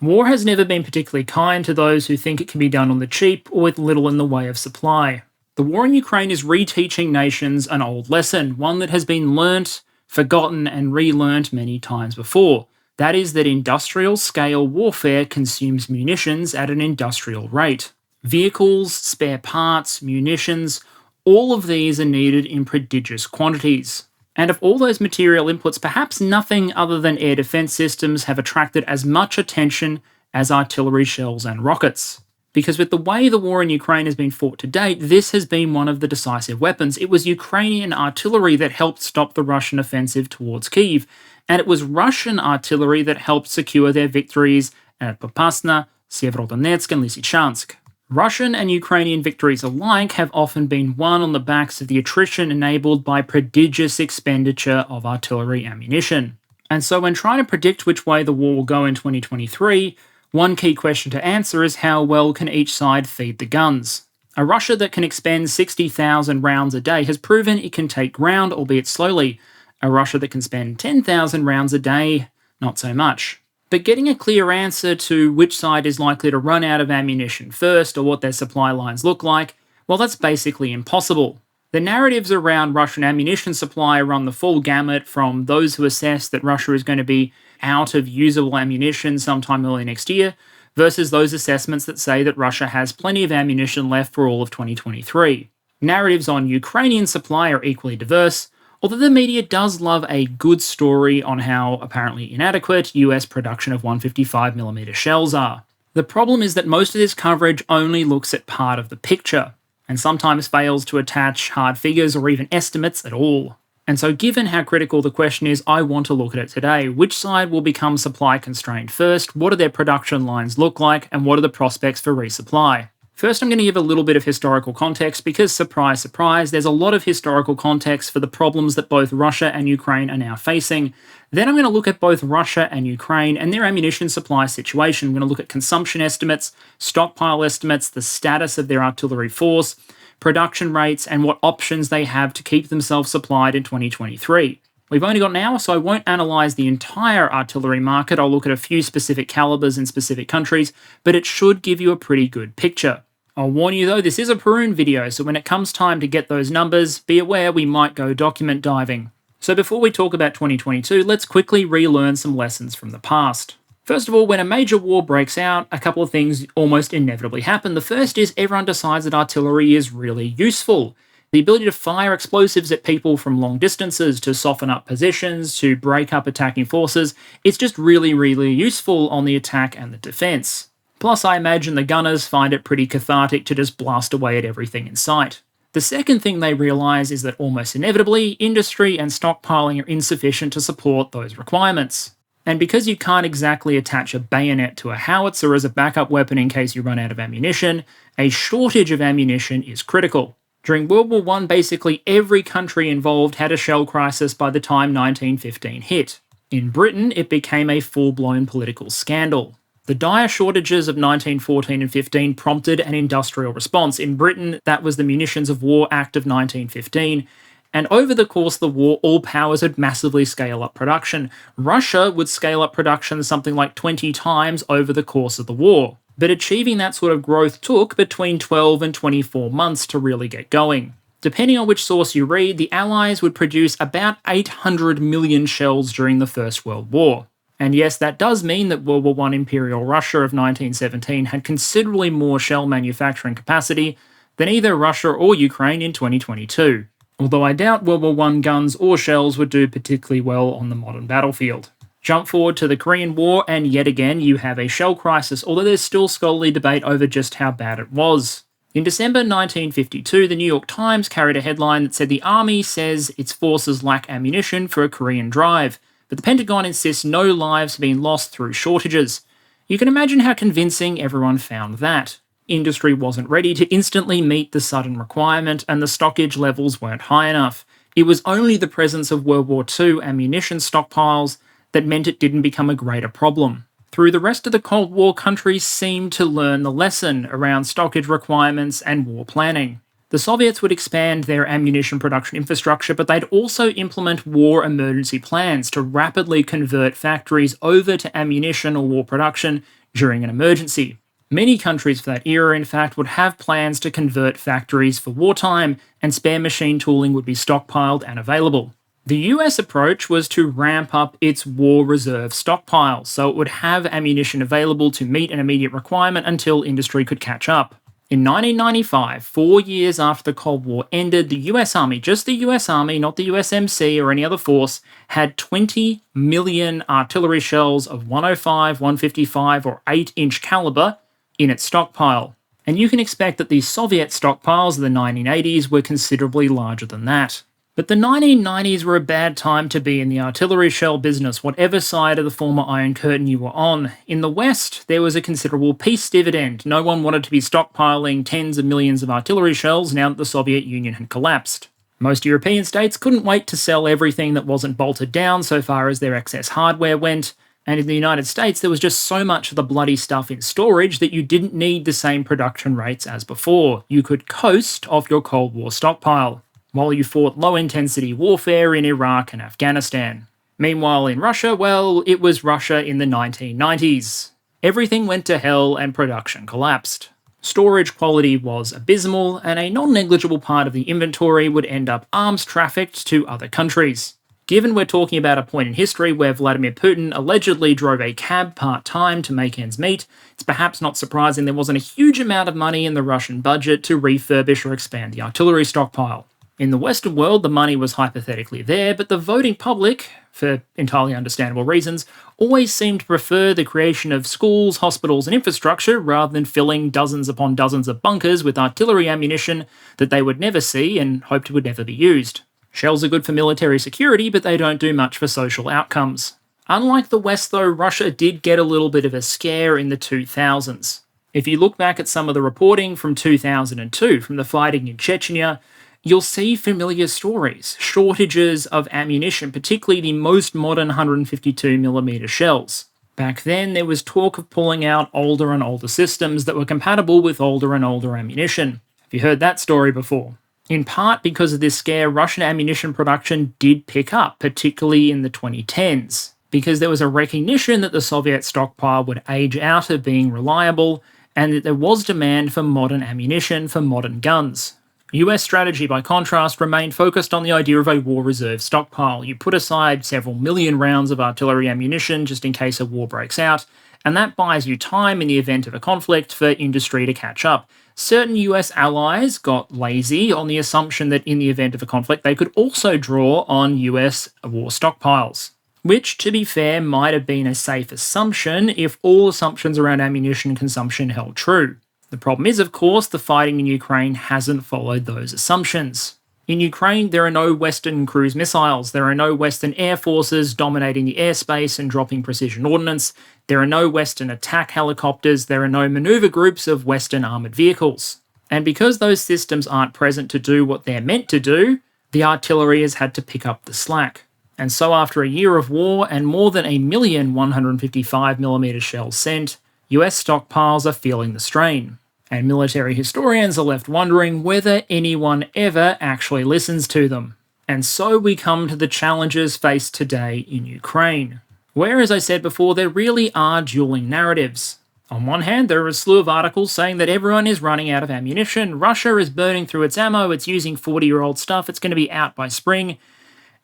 War has never been particularly kind to those who think it can be done on the cheap or with little in the way of supply. The war in Ukraine is reteaching nations an old lesson, one that has been learnt, forgotten, and relearnt many times before. That is that industrial scale warfare consumes munitions at an industrial rate. Vehicles, spare parts, munitions, all of these are needed in prodigious quantities. And of all those material inputs, perhaps nothing other than air defense systems have attracted as much attention as artillery shells and rockets. Because with the way the war in Ukraine has been fought to date, this has been one of the decisive weapons. It was Ukrainian artillery that helped stop the Russian offensive towards Kyiv, and it was Russian artillery that helped secure their victories at Popasna, Severodonetsk, and Lysychansk. Russian and Ukrainian victories alike have often been won on the backs of the attrition enabled by prodigious expenditure of artillery ammunition. And so when trying to predict which way the war will go in 2023, one key question to answer is how well can each side feed the guns? A Russia that can expend 60,000 rounds a day has proven it can take ground, albeit slowly. A Russia that can spend 10,000 rounds a day, not so much. But getting a clear answer to which side is likely to run out of ammunition first or what their supply lines look like, well, that's basically impossible. The narratives around Russian ammunition supply run the full gamut from those who assess that Russia is going to be out of usable ammunition sometime early next year, versus those assessments that say that Russia has plenty of ammunition left for all of 2023. Narratives on Ukrainian supply are equally diverse, although the media does love a good story on how apparently inadequate US production of 155mm shells are. The problem is that most of this coverage only looks at part of the picture, and sometimes fails to attach hard figures or even estimates at all. And so given how critical the question is, I want to look at it today. Which side will become supply constrained first? What do their production lines look like? And what are the prospects for resupply? First, I'm going to give a little bit of historical context because, surprise, surprise, there's a lot of historical context for the problems that both Russia and Ukraine are now facing. Then I'm going to look at both Russia and Ukraine and their ammunition supply situation. I'm going to look at consumption estimates, stockpile estimates, the status of their artillery force, production rates, and what options they have to keep themselves supplied in 2023. We've only got an hour, so I won't analyse the entire artillery market. I'll look at a few specific calibers in specific countries, but it should give you a pretty good picture. I'll warn you though, this is a Perun video, so when it comes time to get those numbers, be aware we might go document diving. So before we talk about 2022, let's quickly relearn some lessons from the past. First of all, when a major war breaks out, a couple of things almost inevitably happen. The first is everyone decides that artillery is really useful. The ability to fire explosives at people from long distances, to soften up positions, to break up attacking forces, it's just really, really useful on the attack and the defense. Plus, I imagine the gunners find it pretty cathartic to just blast away at everything in sight. The second thing they realise is that almost inevitably, industry and stockpiling are insufficient to support those requirements. And because you can't exactly attach a bayonet to a howitzer as a backup weapon in case you run out of ammunition, a shortage of ammunition is critical. During World War I, basically every country involved had a shell crisis by the time 1915 hit. In Britain, it became a full-blown political scandal. The dire shortages of 1914 and 15 prompted an industrial response. In Britain, that was the Munitions of War Act of 1915. And over the course of the war, all powers would massively scale up production. Russia would scale up production something like 20 times over the course of the war. But achieving that sort of growth took between 12 and 24 months to really get going. Depending on which source you read, the Allies would produce about 800 million shells during the First World War. And yes, that does mean that World War I Imperial Russia of 1917 had considerably more shell manufacturing capacity than either Russia or Ukraine in 2022. Although I doubt World War I guns or shells would do particularly well on the modern battlefield. Jump forward to the Korean War, and yet again you have a shell crisis, although there's still scholarly debate over just how bad it was. In December 1952, the New York Times carried a headline that said the Army says its forces lack ammunition for a Korean drive, but the Pentagon insists no lives have been lost through shortages. You can imagine how convincing everyone found that. Industry wasn't ready to instantly meet the sudden requirement, and the stockage levels weren't high enough. It was only the presence of World War II ammunition stockpiles that meant it didn't become a greater problem. Through the rest of the Cold War, countries seemed to learn the lesson around stockage requirements and war planning. The Soviets would expand their ammunition production infrastructure, but they'd also implement war emergency plans to rapidly convert factories over to ammunition or war production during an emergency. Many countries for that era, in fact, would have plans to convert factories for wartime, and spare machine tooling would be stockpiled and available. The US approach was to ramp up its war reserve stockpile, so it would have ammunition available to meet an immediate requirement until industry could catch up. In 1995, 4 years after the Cold War ended, the US Army, just the US Army, not the USMC or any other force, had 20 million artillery shells of 105, 155 or 8-inch caliber in its stockpile. And you can expect that the Soviet stockpiles of the 1980s were considerably larger than that. But the 1990s were a bad time to be in the artillery shell business, whatever side of the former Iron Curtain you were on. In the West, there was a considerable peace dividend. No one wanted to be stockpiling tens of millions of artillery shells now that the Soviet Union had collapsed. Most European states couldn't wait to sell everything that wasn't bolted down so far as their excess hardware went, and in the United States there was just so much of the bloody stuff in storage that you didn't need the same production rates as before. You could coast off your Cold War stockpile while you fought low-intensity warfare in Iraq and Afghanistan. Meanwhile, in Russia, well, it was Russia in the 1990s. Everything went to hell and production collapsed. Storage quality was abysmal, and a non-negligible part of the inventory would end up arms trafficked to other countries. Given we're talking about a point in history where Vladimir Putin allegedly drove a cab part-time to make ends meet, it's perhaps not surprising there wasn't a huge amount of money in the Russian budget to refurbish or expand the artillery stockpile. In the Western world, the money was hypothetically there, but the voting public, for entirely understandable reasons, always seemed to prefer the creation of schools, hospitals, and infrastructure rather than filling dozens upon dozens of bunkers with artillery ammunition that they would never see and hoped would never be used. Shells are good for military security, but they don't do much for social outcomes. Unlike the West, though, Russia did get a little bit of a scare in the 2000s. If you look back at some of the reporting from 2002, from the fighting in Chechnya, you'll see familiar stories, shortages of ammunition, particularly the most modern 152mm shells. Back then, there was talk of pulling out older and older systems that were compatible with older and older ammunition. Have you heard that story before? In part because of this scare, Russian ammunition production did pick up, particularly in the 2010s, because there was a recognition that the Soviet stockpile would age out of being reliable, and that there was demand for modern ammunition for modern guns. US strategy, by contrast, remained focused on the idea of a war reserve stockpile. You put aside several million rounds of artillery ammunition just in case a war breaks out, and that buys you time in the event of a conflict for industry to catch up. Certain US allies got lazy on the assumption that in the event of a conflict they could also draw on US war stockpiles, which, to be fair, might have been a safe assumption if all assumptions around ammunition consumption held true. The problem is, of course, the fighting in Ukraine hasn't followed those assumptions. In Ukraine, there are no Western cruise missiles, there are no Western air forces dominating the airspace and dropping precision ordnance, there are no Western attack helicopters, there are no maneuver groups of Western armoured vehicles. And because those systems aren't present to do what they're meant to do, the artillery has had to pick up the slack. And so after a year of war and more than 1 million 155mm shells sent, US stockpiles are feeling the strain, and military historians are left wondering whether anyone ever actually listens to them. And so we come to the challenges faced today in Ukraine, where, as I said before, there really are dueling narratives. On one hand, there are a slew of articles saying that everyone is running out of ammunition, Russia is burning through its ammo, it's using 40-year-old stuff, it's going to be out by spring,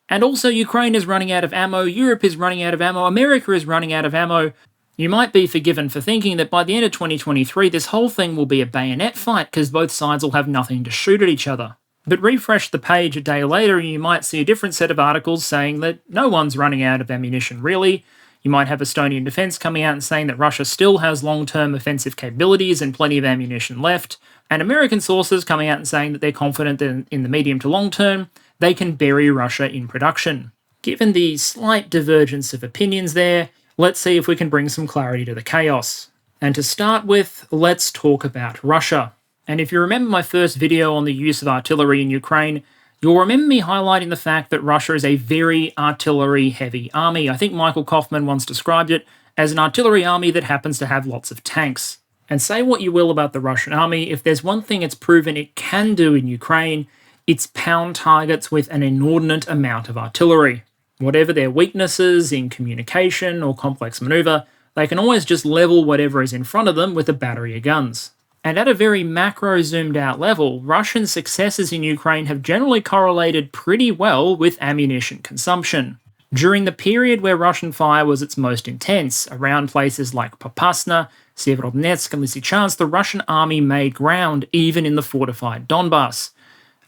and also Ukraine is running out of ammo, Europe is running out of ammo, America is running out of ammo. You might be forgiven for thinking that by the end of 2023, this whole thing will be a bayonet fight because both sides will have nothing to shoot at each other. But refresh the page a day later and you might see a different set of articles saying that no one's running out of ammunition really. You might have Estonian defence coming out and saying that Russia still has long-term offensive capabilities and plenty of ammunition left, and American sources coming out and saying that they're confident that in the medium to long term, they can bury Russia in production. Given the slight divergence of opinions there, let's see if we can bring some clarity to the chaos. And to start with, let's talk about Russia. And if you remember my first video on the use of artillery in Ukraine, you'll remember me highlighting the fact that Russia is a very artillery-heavy army. I think Michael Kaufman once described it as an artillery army that happens to have lots of tanks. And say what you will about the Russian army, if there's one thing it's proven it can do in Ukraine, it's pound targets with an inordinate amount of artillery. Whatever their weaknesses in communication or complex maneuver, They can always just level whatever is in front of them with a battery of guns. And at a very macro zoomed out level, Russian successes in Ukraine have generally correlated pretty well with ammunition consumption. During the period where Russian fire was its most intense, around places like Popasna, Severodonetsk and Lysychansk, the Russian army made ground even in the fortified Donbass.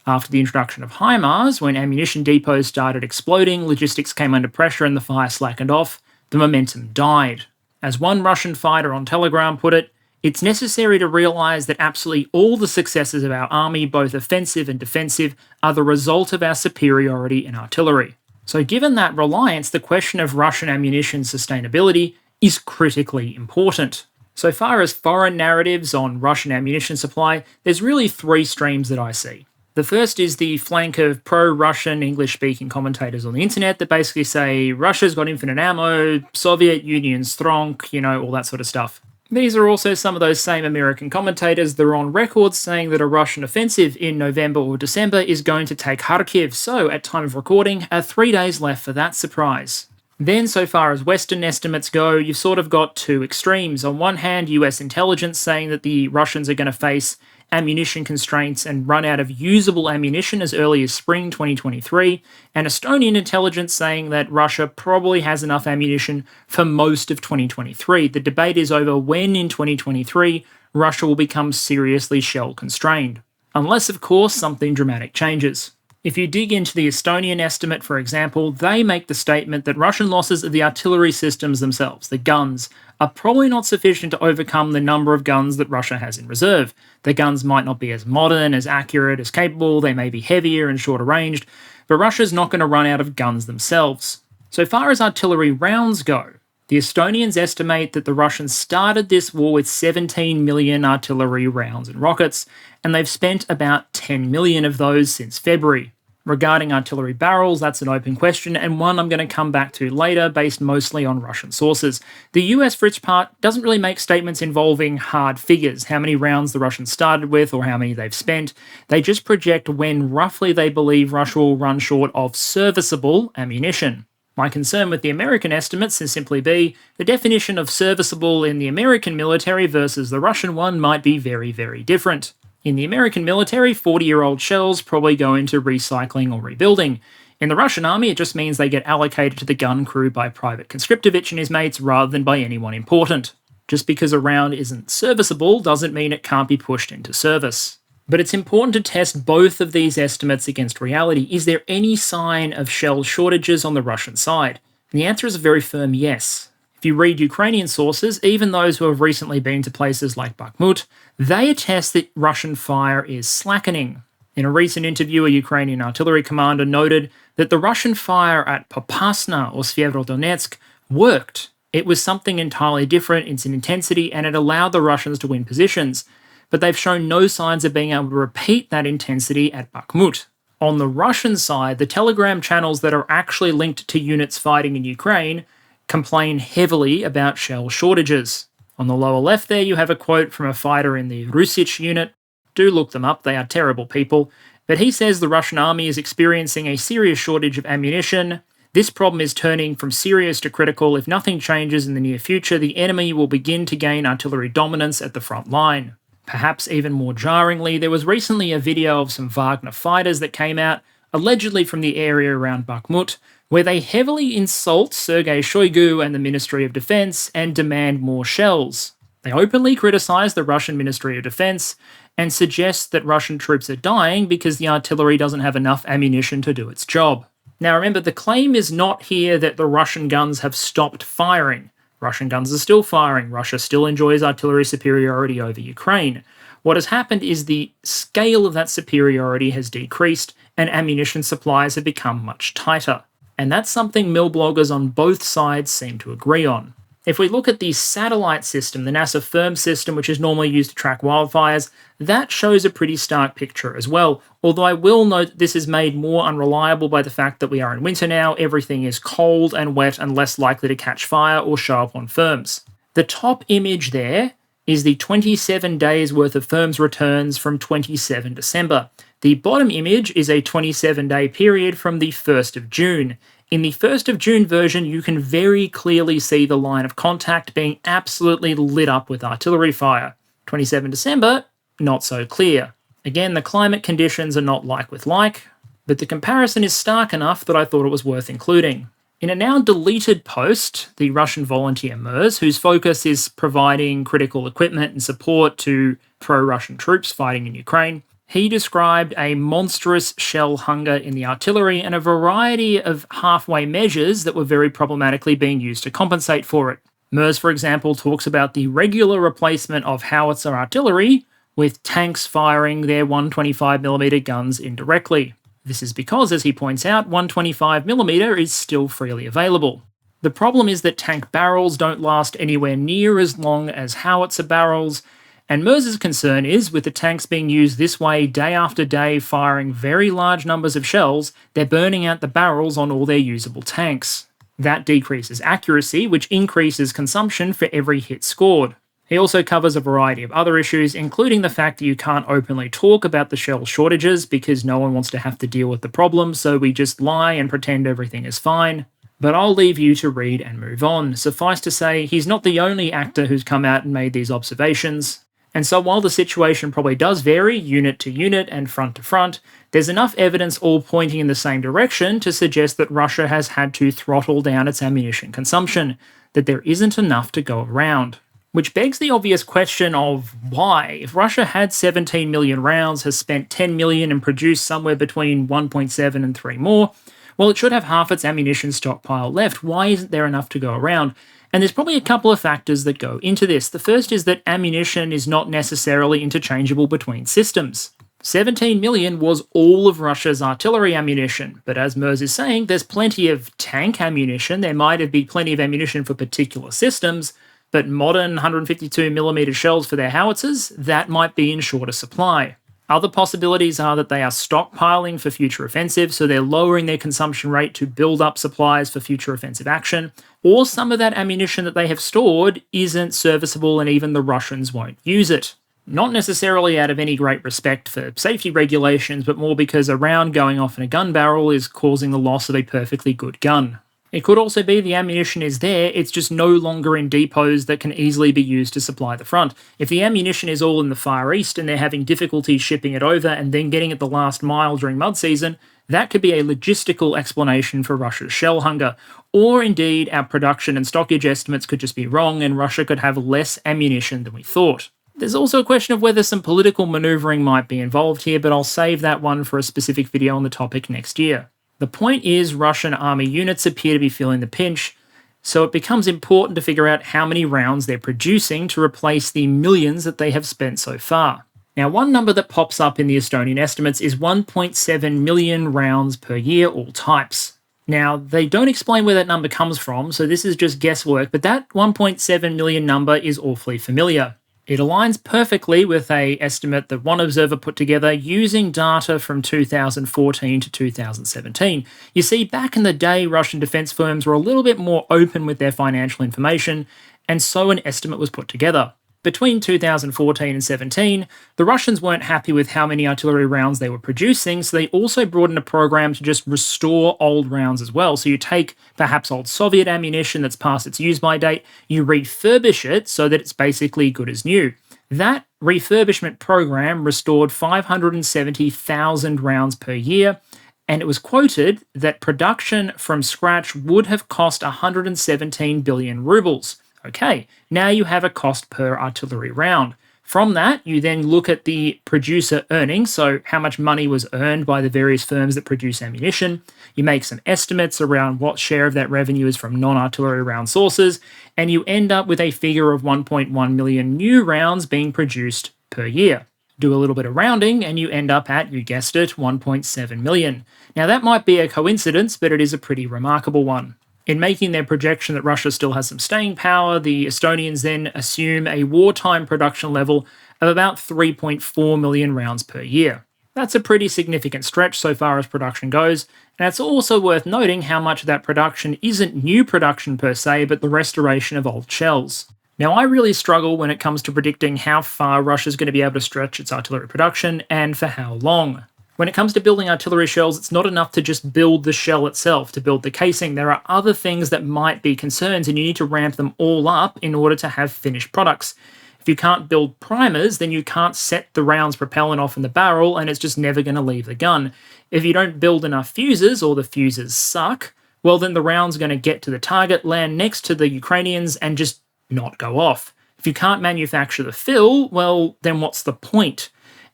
After the introduction of HIMARS, when ammunition depots started exploding, logistics came under pressure and the fire slackened off, the momentum died. As one Russian fighter on Telegram put it, it's necessary to realise that absolutely all the successes of our army, both offensive and defensive, are the result of our superiority in artillery. So given that reliance, the question of Russian ammunition sustainability is critically important. So far as foreign narratives on Russian ammunition supply, there's really three streams that I see. The first is the flank of pro-Russian English-speaking commentators on the internet that basically say Russia's got infinite ammo, Soviet Union's strong, all that sort of stuff. These are also some of those same American commentators that are on record saying that a Russian offensive in November or December is going to take Kharkiv, so at time of recording, 3 days left for that surprise. Then, so far as Western estimates go, you've sort of got two extremes. On one hand, US intelligence saying that the Russians are going to face ammunition constraints and run out of usable ammunition as early as spring 2023, and Estonian intelligence saying that Russia probably has enough ammunition for most of 2023. The debate is over when in 2023 Russia will become seriously shell constrained. Unless, of course, something dramatic changes. If you dig into the Estonian estimate, for example, they make the statement that Russian losses of the artillery systems themselves, the guns, are probably not sufficient to overcome the number of guns that Russia has in reserve. The guns might not be as modern, as accurate, as capable, they may be heavier and shorter ranged, but Russia's not going to run out of guns themselves. So far as artillery rounds go, the Estonians estimate that the Russians started this war with 17 million artillery rounds and rockets, and they've spent about 10 million of those since February. Regarding artillery barrels, that's an open question, and one I'm going to come back to later, based mostly on Russian sources. The US, for its part, doesn't really make statements involving hard figures, how many rounds the Russians started with or how many they've spent. They just project when roughly they believe Russia will run short of serviceable ammunition. My concern with the American estimates is simply be the definition of serviceable in the American military versus the Russian one might be very, very different. In the American military, 40-year-old shells probably go into recycling or rebuilding. In the Russian army, it just means they get allocated to the gun crew by Private Conscriptovich and his mates rather than by anyone important. Just because a round isn't serviceable doesn't mean it can't be pushed into service. But it's important to test both of these estimates against reality. Is there any sign of shell shortages on the Russian side? And the answer is a very firm yes. If you read Ukrainian sources, even those who have recently been to places like Bakhmut, they attest that Russian fire is slackening. In a recent interview, a Ukrainian artillery commander noted that the Russian fire at Popasna or Severodonetsk worked. It was something entirely different in its intensity, and it allowed the Russians to win positions, but they've shown no signs of being able to repeat that intensity at Bakhmut. On the Russian side, the Telegram channels that are actually linked to units fighting in Ukraine complain heavily about shell shortages. On the lower left there, you have a quote from a fighter in the Rusich unit. Do look them up, they are terrible people. But he says the Russian army is experiencing a serious shortage of ammunition. This problem is turning from serious to critical. If nothing changes in the near future, the enemy will begin to gain artillery dominance at the front line. Perhaps even more jarringly, there was recently a video of some Wagner fighters that came out, allegedly from the area around Bakhmut, where they heavily insult Sergei Shoigu and the Ministry of Defense and demand more shells. They openly criticize the Russian Ministry of Defense and suggest that Russian troops are dying because the artillery doesn't have enough ammunition to do its job. Now remember, the claim is not here that the Russian guns have stopped firing. Russian guns are still firing. Russia still enjoys artillery superiority over Ukraine. What has happened is the scale of that superiority has decreased and ammunition supplies have become much tighter. And that's something mill bloggers on both sides seem to agree on. If we look at the satellite system, the NASA FIRM system, which is normally used to track wildfires, that shows a pretty stark picture as well. Although I will note this is made more unreliable by the fact that we are in winter now, everything is cold and wet and less likely to catch fire or show up on FIRMs. The top image there is the 27 days worth of FIRMs returns from 27 December. The bottom image is a 27-day period from the 1st of June. In the 1st of June version, you can very clearly see the line of contact being absolutely lit up with artillery fire. 27 December, not so clear. Again, the climate conditions are not like with like, but the comparison is stark enough that I thought it was worth including. In a now deleted post, the Russian volunteer Murz, whose focus is providing critical equipment and support to pro-Russian troops fighting in Ukraine, he described a monstrous shell hunger in the artillery and a variety of halfway measures that were very problematically being used to compensate for it. Murz, for example, talks about the regular replacement of howitzer artillery with tanks firing their 125mm guns indirectly. This is because, as he points out, 125mm is still freely available. The problem is that tank barrels don't last anywhere near as long as howitzer barrels, and Murz's concern is, with the tanks being used this way day after day firing very large numbers of shells, they're burning out the barrels on all their usable tanks. That decreases accuracy, which increases consumption for every hit scored. He also covers a variety of other issues, including the fact that you can't openly talk about the shell shortages because no one wants to have to deal with the problem, so we just lie and pretend everything is fine. But I'll leave you to read and move on. Suffice to say, he's not the only actor who's come out and made these observations. And so while the situation probably does vary unit to unit and front to front, there's enough evidence all pointing in the same direction to suggest that Russia has had to throttle down its ammunition consumption, that there isn't enough to go around. Which begs the obvious question of why. If Russia had 17 million rounds, has spent 10 million and produced somewhere between 1.7 and 3 more, well, it should have half its ammunition stockpile left. Why isn't there enough to go around? And there's probably a couple of factors that go into this. The first is that ammunition is not necessarily interchangeable between systems. 17 million was all of Russia's artillery ammunition, but as Murz is saying, there's plenty of tank ammunition. There might be plenty of ammunition for particular systems, but modern 152mm shells for their howitzers, that might be in shorter supply. Other possibilities are that they are stockpiling for future offensive, so they're lowering their consumption rate to build up supplies for future offensive action, or some of that ammunition that they have stored isn't serviceable and even the Russians won't use it. Not necessarily out of any great respect for safety regulations, but more because a round going off in a gun barrel is causing the loss of a perfectly good gun. It could also be the ammunition is there, it's just no longer in depots that can easily be used to supply the front. If the ammunition is all in the Far East and they're having difficulty shipping it over and then getting it the last mile during mud season, that could be a logistical explanation for Russia's shell hunger. Or indeed, our production and stockage estimates could just be wrong and Russia could have less ammunition than we thought. There's also a question of whether some political maneuvering might be involved here, but I'll save that one for a specific video on the topic next year. The point is, Russian army units appear to be feeling the pinch, so it becomes important to figure out how many rounds they're producing to replace the millions that they have spent so far. Now, one number that pops up in the Estonian estimates is 1.7 million rounds per year, all types. Now, they don't explain where that number comes from, so this is just guesswork, but that 1.7 million number is awfully familiar. It aligns perfectly with an estimate that one observer put together using data from 2014 to 2017. You see, back in the day, Russian defense firms were a little bit more open with their financial information, and so an estimate was put together. Between 2014 and 17, the Russians weren't happy with how many artillery rounds they were producing, so they also brought in a program to just restore old rounds as well. So you take perhaps old Soviet ammunition that's past its use-by date, you refurbish it so that it's basically good as new. That refurbishment program restored 570,000 rounds per year, and it was quoted that production from scratch would have cost 117 billion rubles. Okay, now you have a cost per artillery round. From that, you then look at the producer earnings, so how much money was earned by the various firms that produce ammunition. You make some estimates around what share of that revenue is from non-artillery round sources, and you end up with a figure of 1.1 million new rounds being produced per year. Do a little bit of rounding, and you end up at, you guessed it, 1.7 million. Now that might be a coincidence, but it is a pretty remarkable one. In making their projection that Russia still has some staying power, the Estonians then assume a wartime production level of about 3.4 million rounds per year. That's a pretty significant stretch so far as production goes, and it's also worth noting how much of that production isn't new production per se, but the restoration of old shells. Now, I really struggle when it comes to predicting how far Russia's going to be able to stretch its artillery production and for how long. When it comes to building artillery shells, it's not enough to just build the shell itself, to build the casing. There are other things that might be concerns, and you need to ramp them all up in order to have finished products. If you can't build primers, then you can't set the round's propellant off in the barrel, and it's just never going to leave the gun. If you don't build enough fuses, or the fuses suck, well, then the round's going to get to the target, land next to the Ukrainians, and just not go off. If you can't manufacture the fill, well, then what's the point?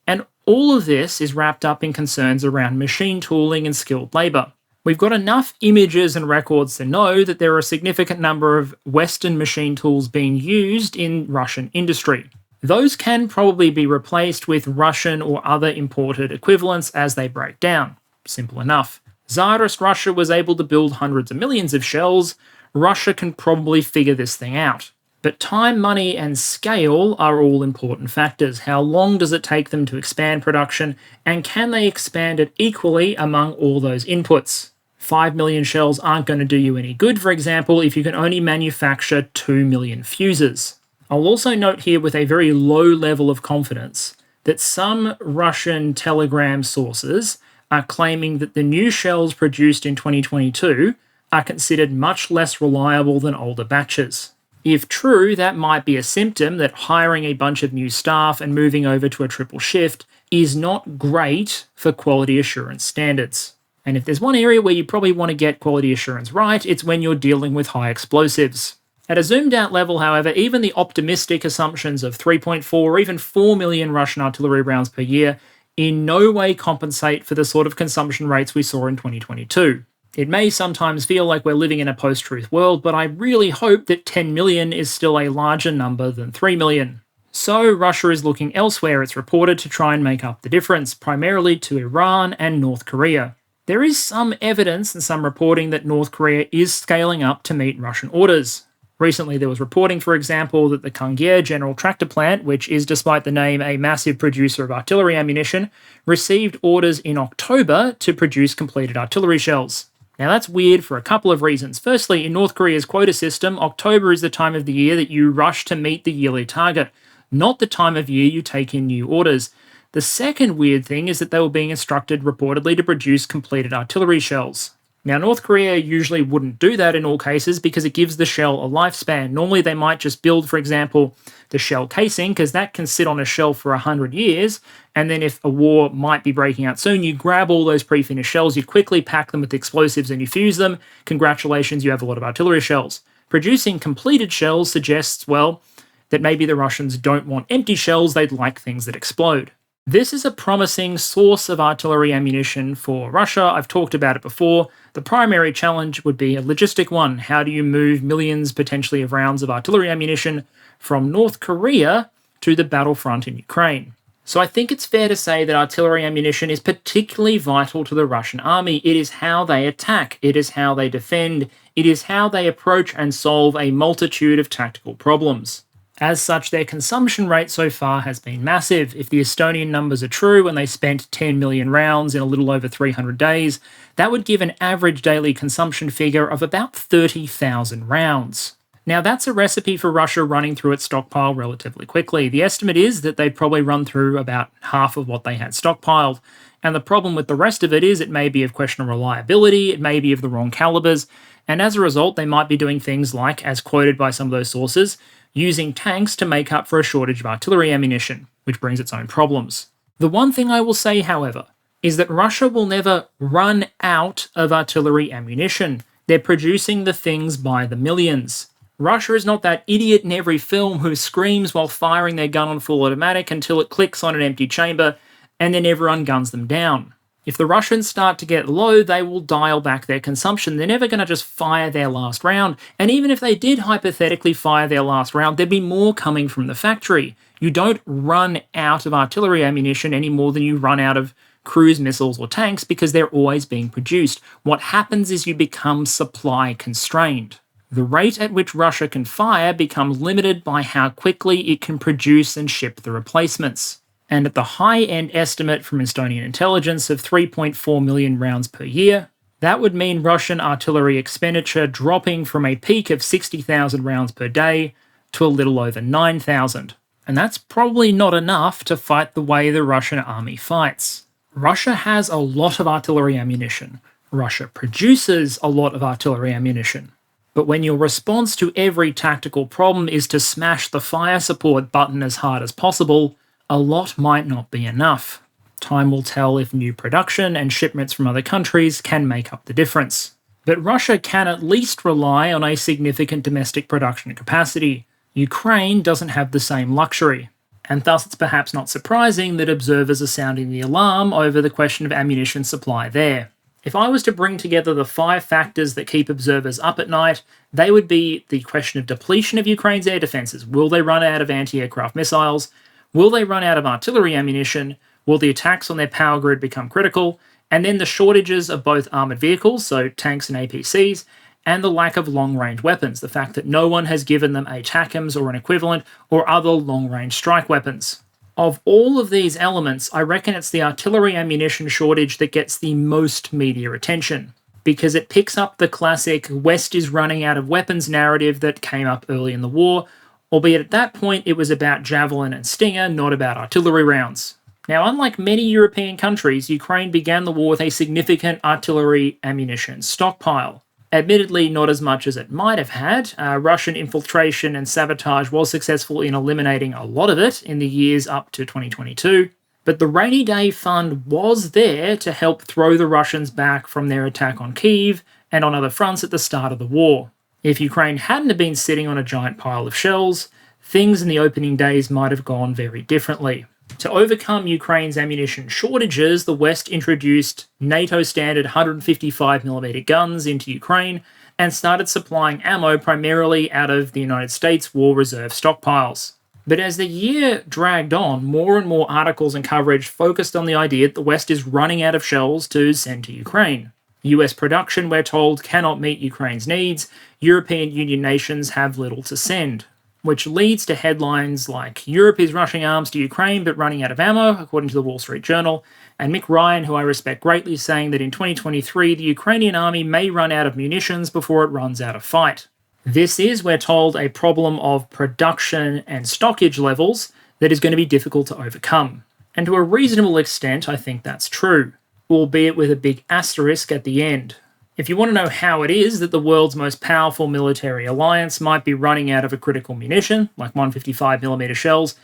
And all of this is wrapped up in concerns around machine tooling and skilled labour. We've got enough images and records to know that there are a significant number of Western machine tools being used in Russian industry. Those can probably be replaced with Russian or other imported equivalents as they break down. Simple enough. Tsarist Russia was able to build hundreds of millions of shells. Russia can probably figure this thing out. But time, money, and scale are all important factors. How long does it take them to expand production, and can they expand it equally among all those inputs? 5 million shells aren't going to do you any good, for example, if you can only manufacture 2 million fuses. I'll also note here with a very low level of confidence that some Russian telegram sources are claiming that the new shells produced in 2022 are considered much less reliable than older batches. If true, that might be a symptom that hiring a bunch of new staff and moving over to a triple shift is not great for quality assurance standards. And if there's one area where you probably want to get quality assurance right, it's when you're dealing with high explosives. At a zoomed out level, however, even the optimistic assumptions of 3.4 or even 4 million Russian artillery rounds per year in no way compensate for the sort of consumption rates we saw in 2022. It may sometimes feel like we're living in a post-truth world, but I really hope that 10 million is still a larger number than 3 million. So Russia is looking elsewhere, it's reported, to try and make up the difference, primarily to Iran and North Korea. There is some evidence and some reporting that North Korea is scaling up to meet Russian orders. Recently there was reporting, for example, that the Kangye General Tractor Plant, which is, despite the name, a massive producer of artillery ammunition, received orders in October to produce completed artillery shells. Now that's weird for a couple of reasons. Firstly, in North Korea's quota system, October is the time of the year that you rush to meet the yearly target, not the time of year you take in new orders. The second weird thing is that they were being instructed reportedly to produce completed artillery shells. Now, North Korea usually wouldn't do that in all cases because it gives the shell a lifespan. Normally they might just build, for example, the shell casing, because that can sit on a shelf for 100 years, and then if a war might be breaking out soon, you grab all those pre-finished shells, you quickly pack them with explosives and you fuse them. Congratulations, you have a lot of artillery shells. Producing completed shells suggests, well, that maybe the Russians don't want empty shells, they'd like things that explode. This is a promising source of artillery ammunition for Russia. I've talked about it before. The primary challenge would be a logistic one. How do you move millions, potentially, of rounds of artillery ammunition from North Korea to the battlefront in Ukraine? So I think it's fair to say that artillery ammunition is particularly vital to the Russian army. It is how they attack. It is how they defend. It is how they approach and solve a multitude of tactical problems. As such, their consumption rate so far has been massive. If the Estonian numbers are true, when they spent 10 million rounds in a little over 300 days, that would give an average daily consumption figure of about 30,000 rounds. Now, that's a recipe for Russia running through its stockpile relatively quickly. The estimate is that they'd probably run through about half of what they had stockpiled. And the problem with the rest of it is it may be of questionable reliability, it may be of the wrong calibers, and as a result, they might be doing things like, as quoted by some of those sources, using tanks to make up for a shortage of artillery ammunition, which brings its own problems. The one thing I will say, however, is that Russia will never run out of artillery ammunition. They're producing the things by the millions. Russia is not that idiot in every film who screams while firing their gun on full automatic until it clicks on an empty chamber, and then everyone guns them down. If the Russians start to get low, they will dial back their consumption. They're never going to just fire their last round. And even if they did hypothetically fire their last round, there'd be more coming from the factory. You don't run out of artillery ammunition any more than you run out of cruise missiles or tanks because they're always being produced. What happens is you become supply constrained. The rate at which Russia can fire becomes limited by how quickly it can produce and ship the replacements. And at the high-end estimate from Estonian intelligence of 3.4 million rounds per year, that would mean Russian artillery expenditure dropping from a peak of 60,000 rounds per day to a little over 9,000. And that's probably not enough to fight the way the Russian army fights. Russia has a lot of artillery ammunition. Russia produces a lot of artillery ammunition. But when your response to every tactical problem is to smash the fire support button as hard as possible, a lot might not be enough. Time will tell if new production and shipments from other countries can make up the difference. But Russia can at least rely on a significant domestic production capacity. Ukraine doesn't have the same luxury. And thus it's perhaps not surprising that observers are sounding the alarm over the question of ammunition supply there. If I was to bring together the 5 factors that keep observers up at night, they would be the question of depletion of Ukraine's air defences. Will they run out of anti-aircraft missiles? Will they run out of artillery ammunition? Will the attacks on their power grid become critical? And then the shortages of both armoured vehicles, so tanks and APCs, and the lack of long-range weapons, the fact that no one has given them ATACMS or an equivalent or other long-range strike weapons. Of all of these elements, I reckon it's the artillery ammunition shortage that gets the most media attention, because it picks up the classic West is running out of weapons narrative that came up early in the war, albeit at that point it was about Javelin and Stinger, not about artillery rounds. Now, unlike many European countries, Ukraine began the war with a significant artillery ammunition stockpile. Admittedly, not as much as it might have had. Russian infiltration and sabotage was successful in eliminating a lot of it in the years up to 2022, but the rainy day fund was there to help throw the Russians back from their attack on Kyiv and on other fronts at the start of the war. If Ukraine hadn't been sitting on a giant pile of shells, things in the opening days might have gone very differently. To overcome Ukraine's ammunition shortages, the West introduced NATO standard 155mm guns into Ukraine and started supplying ammo primarily out of the United States War Reserve stockpiles. But as the year dragged on, more and more articles and coverage focused on the idea that the West is running out of shells to send to Ukraine. US production, we're told, cannot meet Ukraine's needs. European Union nations have little to send, which leads to headlines like Europe is rushing arms to Ukraine but running out of ammo, according to the Wall Street Journal, and Mick Ryan, who I respect greatly, saying that in 2023 the Ukrainian army may run out of munitions before it runs out of fight. This is, we're told, a problem of production and stockage levels that is going to be difficult to overcome. And to a reasonable extent, I think that's true, albeit with a big asterisk at the end. If you want to know how it is that the world's most powerful military alliance might be running out of a critical munition, like 155mm shells,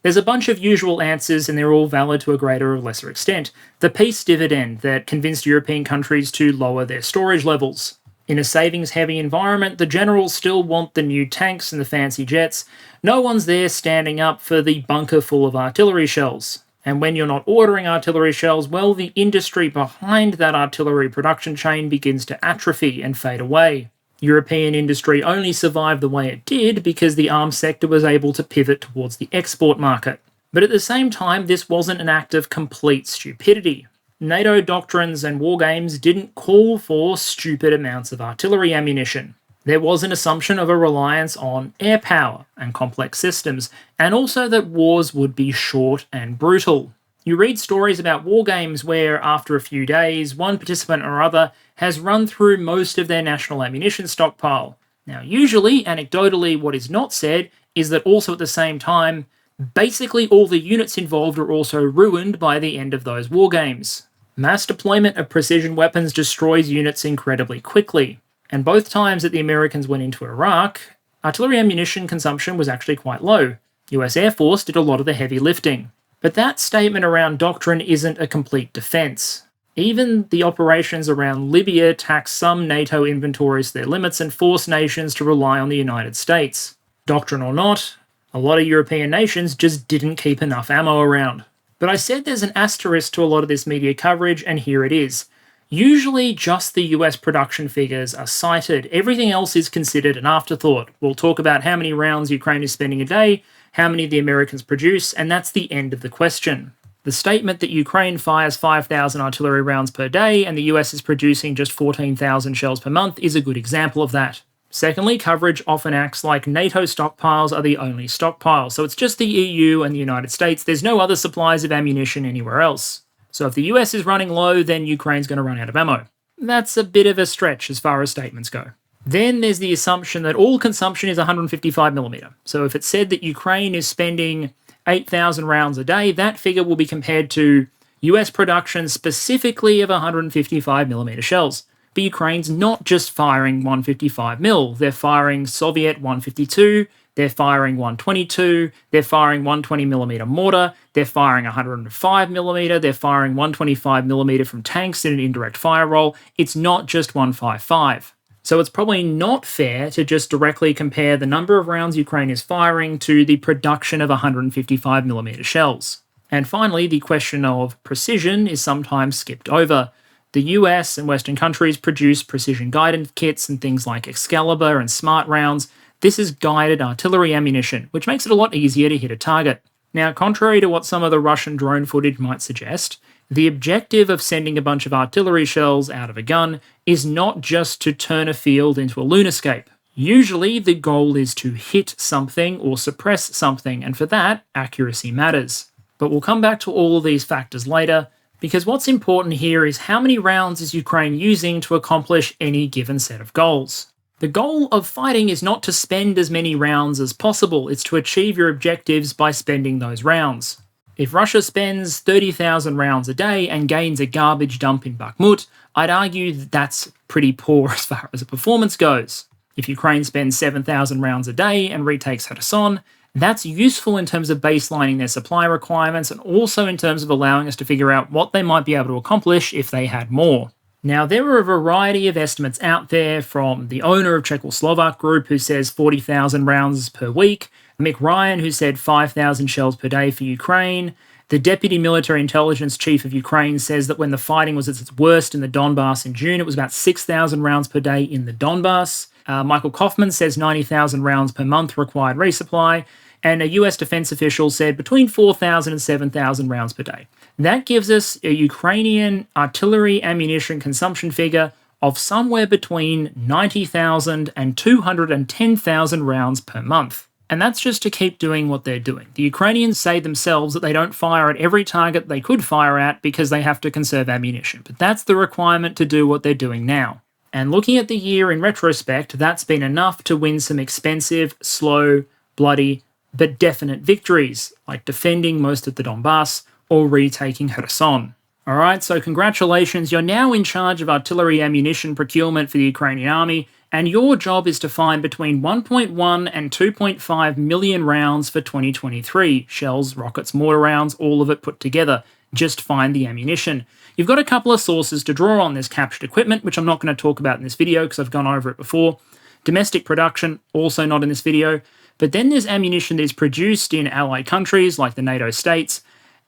there's a bunch of usual answers and they're all valid to a greater or lesser extent. The peace dividend that convinced European countries to lower their storage levels. In a savings-heavy environment, the generals still want the new tanks and the fancy jets. No one's there standing up for the bunker full of artillery shells. And when you're not ordering artillery shells, well, the industry behind that artillery production chain begins to atrophy and fade away. European industry only survived the way it did because the arms sector was able to pivot towards the export market. But at the same time, this wasn't an act of complete stupidity. NATO doctrines and war games didn't call for stupid amounts of artillery ammunition. There was an assumption of a reliance on air power and complex systems, and also that wars would be short and brutal. You read stories about war games where, after a few days, one participant or other has run through most of their national ammunition stockpile. Now, usually, anecdotally, what is not said is that also at the same time, basically all the units involved are also ruined by the end of those war games. Mass deployment of precision weapons destroys units incredibly quickly. And both times that the Americans went into Iraq, artillery ammunition consumption was actually quite low. US Air Force did a lot of the heavy lifting. But that statement around doctrine isn't a complete defense. Even the operations around Libya tax some NATO inventories to their limits and force nations to rely on the United States. Doctrine or not, a lot of European nations just didn't keep enough ammo around. But I said there's an asterisk to a lot of this media coverage, and here it is. Usually just the US production figures are cited. Everything else is considered an afterthought. We'll talk about how many rounds Ukraine is spending a day, how many the Americans produce, and that's the end of the question. The statement that Ukraine fires 5,000 artillery rounds per day and the US is producing just 14,000 shells per month is a good example of that. Secondly, coverage often acts like NATO stockpiles are the only stockpiles, so it's just the EU and the United States. There's no other supplies of ammunition anywhere else. So if the US is running low, then Ukraine's going to run out of ammo. That's a bit of a stretch as far as statements go. Then there's the assumption that all consumption is 155mm. So if it's said that Ukraine is spending 8,000 rounds a day, that figure will be compared to US production specifically of 155mm shells. But Ukraine's not just firing 155mm, they're firing Soviet 152, they're firing 122, they're firing 120mm mortar, they're firing 105mm, they're firing 125mm from tanks in an indirect fire role. It's not just 155. So it's probably not fair to just directly compare the number of rounds Ukraine is firing to the production of 155mm shells. And finally, the question of precision is sometimes skipped over. The US and Western countries produce precision guidance kits and things like Excalibur and Smart rounds. This is guided artillery ammunition, which makes it a lot easier to hit a target. Now, contrary to what some of the Russian drone footage might suggest, the objective of sending a bunch of artillery shells out of a gun is not just to turn a field into a lunarscape. Usually, the goal is to hit something or suppress something, and for that, accuracy matters. But we'll come back to all of these factors later, because what's important here is how many rounds is Ukraine using to accomplish any given set of goals. The goal of fighting is not to spend as many rounds as possible, it's to achieve your objectives by spending those rounds. If Russia spends 30,000 rounds a day and gains a garbage dump in Bakhmut, I'd argue that that's pretty poor as far as the performance goes. If Ukraine spends 7,000 rounds a day and retakes Kherson, that's useful in terms of baselining their supply requirements and also in terms of allowing us to figure out what they might be able to accomplish if they had more. Now, there are a variety of estimates out there from the owner of Czechoslovak Group, who says 40,000 rounds per week, Mick Ryan, who said 5,000 shells per day for Ukraine. The Deputy Military Intelligence Chief of Ukraine says that when the fighting was at its worst in the Donbass in June, it was about 6,000 rounds per day in the Donbass. Michael Kaufman says 90,000 rounds per month required resupply, and a US defense official said between 4,000 and 7,000 rounds per day. That gives us a Ukrainian artillery ammunition consumption figure of somewhere between 90,000 and 210,000 rounds per month. And that's just to keep doing what they're doing. The Ukrainians say themselves that they don't fire at every target they could fire at because they have to conserve ammunition, but that's the requirement to do what they're doing now. And looking at the year in retrospect, that's been enough to win some expensive, slow, bloody, but definite victories, like defending most of the Donbass or retaking Kherson. Alright, so congratulations, you're now in charge of artillery ammunition procurement for the Ukrainian army, and your job is to find between 1.1 and 2.5 million rounds for 2023. Shells, rockets, mortar rounds, all of it put together. Just find the ammunition. You've got a couple of sources to draw on. There's captured equipment, which I'm not going to talk about in this video because I've gone over it before. Domestic production, also not in this video. But then there's ammunition that is produced in allied countries like the NATO states,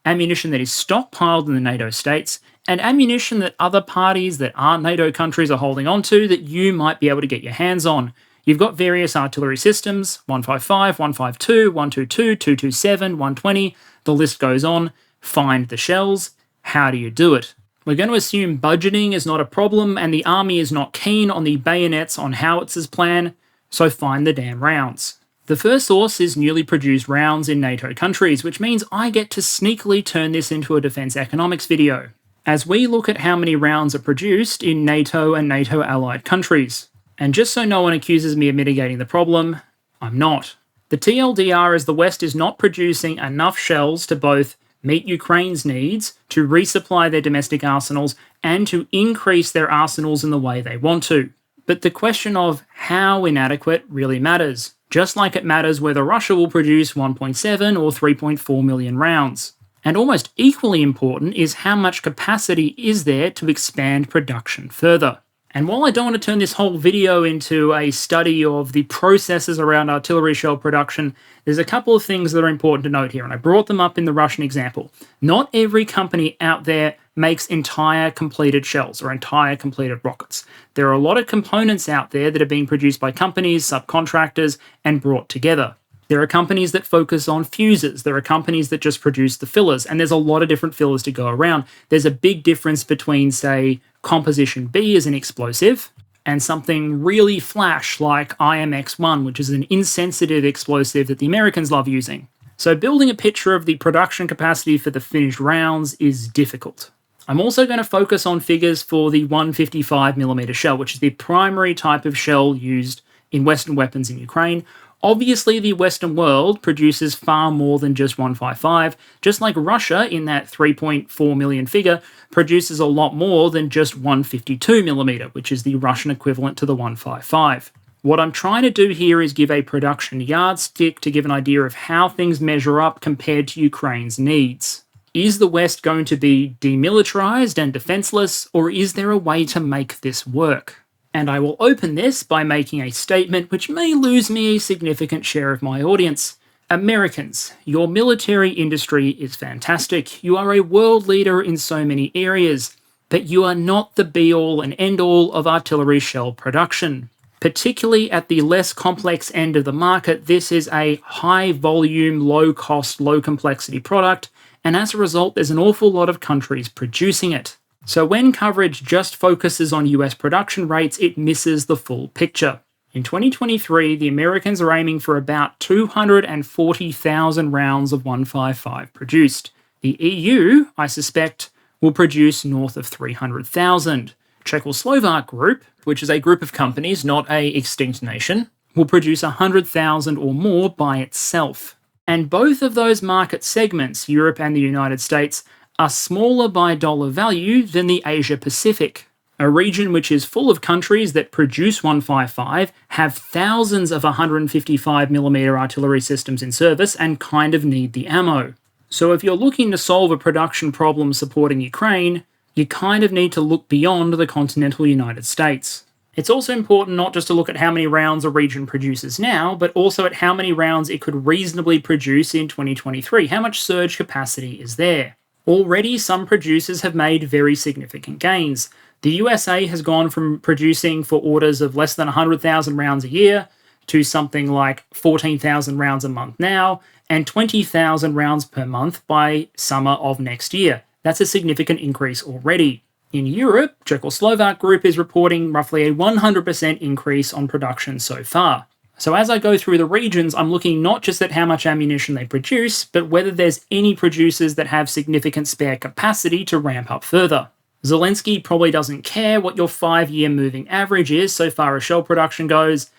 ammunition that is stockpiled in the NATO states, and ammunition that other parties that aren't NATO countries are holding onto that you might be able to get your hands on. You've got various artillery systems, 155, 152, 122, 227, 120, the list goes on. Find the shells. How do you do it? We're going to assume budgeting is not a problem and the army is not keen on the bayonets on howitzers plan, so find the damn rounds. The first source is newly produced rounds in NATO countries, which means I get to sneakily turn this into a defense economics video, as we look at how many rounds are produced in NATO and NATO allied countries. And just so no one accuses me of mitigating the problem, I'm not. The TLDR is the West is not producing enough shells to both meet Ukraine's needs, to resupply their domestic arsenals, and to increase their arsenals in the way they want to. But the question of how inadequate really matters, just like it matters whether Russia will produce 1.7 or 3.4 million rounds. And almost equally important is how much capacity is there to expand production further. And while I don't want to turn this whole video into a study of the processes around artillery shell production, there's a couple of things that are important to note here, and I brought them up in the Russian example. Not every company out there makes entire completed shells or entire completed rockets. There are a lot of components out there that are being produced by companies, subcontractors, and brought together. There are companies that focus on fuses. There are companies that just produce the fillers, and there's a lot of different fillers to go around. There's a big difference between, say, composition B as an explosive and something really flash like IMX-1, which is an insensitive explosive that the Americans love using. So building a picture of the production capacity for the finished rounds is difficult. I'm also going to focus on figures for the 155mm shell, which is the primary type of shell used in Western weapons in Ukraine. Obviously, the Western world produces far more than just 155, just like Russia, in that 3.4 million figure, produces a lot more than just 152mm, which is the Russian equivalent to the 155. What I'm trying to do here is give a production yardstick to give an idea of how things measure up compared to Ukraine's needs. Is the West going to be demilitarized and defenseless, or is there a way to make this work? And I will open this by making a statement which may lose me a significant share of my audience. Americans, your military industry is fantastic. You are a world leader in so many areas, but you are not the be-all and end-all of artillery shell production. Particularly at the less complex end of the market, this is a high-volume, low-cost, low-complexity product, and as a result, there's an awful lot of countries producing it. So when coverage just focuses on US production rates, it misses the full picture. In 2023, the Americans are aiming for about 240,000 rounds of 155 produced. The EU, I suspect, will produce north of 300,000. Czechoslovak Group, which is a group of companies, not a extinct nation, will produce 100,000 or more by itself. And both of those market segments, Europe and the United States, are smaller by dollar value than the Asia Pacific, a region which is full of countries that produce 155, have thousands of 155mm artillery systems in service, and kind of need the ammo. So if you're looking to solve a production problem supporting Ukraine, you kind of need to look beyond the continental United States. It's also important not just to look at how many rounds a region produces now, but also at how many rounds it could reasonably produce in 2023. How much surge capacity is there? Already, some producers have made very significant gains. The USA has gone from producing for orders of less than 100,000 rounds a year to something like 14,000 rounds a month now, and 20,000 rounds per month by summer of next year. That's a significant increase already. In Europe, Czechoslovak Group is reporting roughly a 100% increase on production so far. So as I go through the regions, I'm looking not just at how much ammunition they produce, but whether there's any producers that have significant spare capacity to ramp up further. Zelensky probably doesn't care what your 5-year moving average is so far as shell production goes,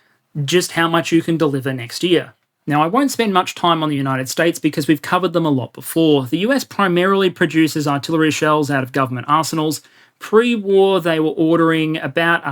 just how much you can deliver next year. Now, I won't spend much time on the United States because we've covered them a lot before. The US primarily produces artillery shells out of government arsenals. Pre-war, they were ordering about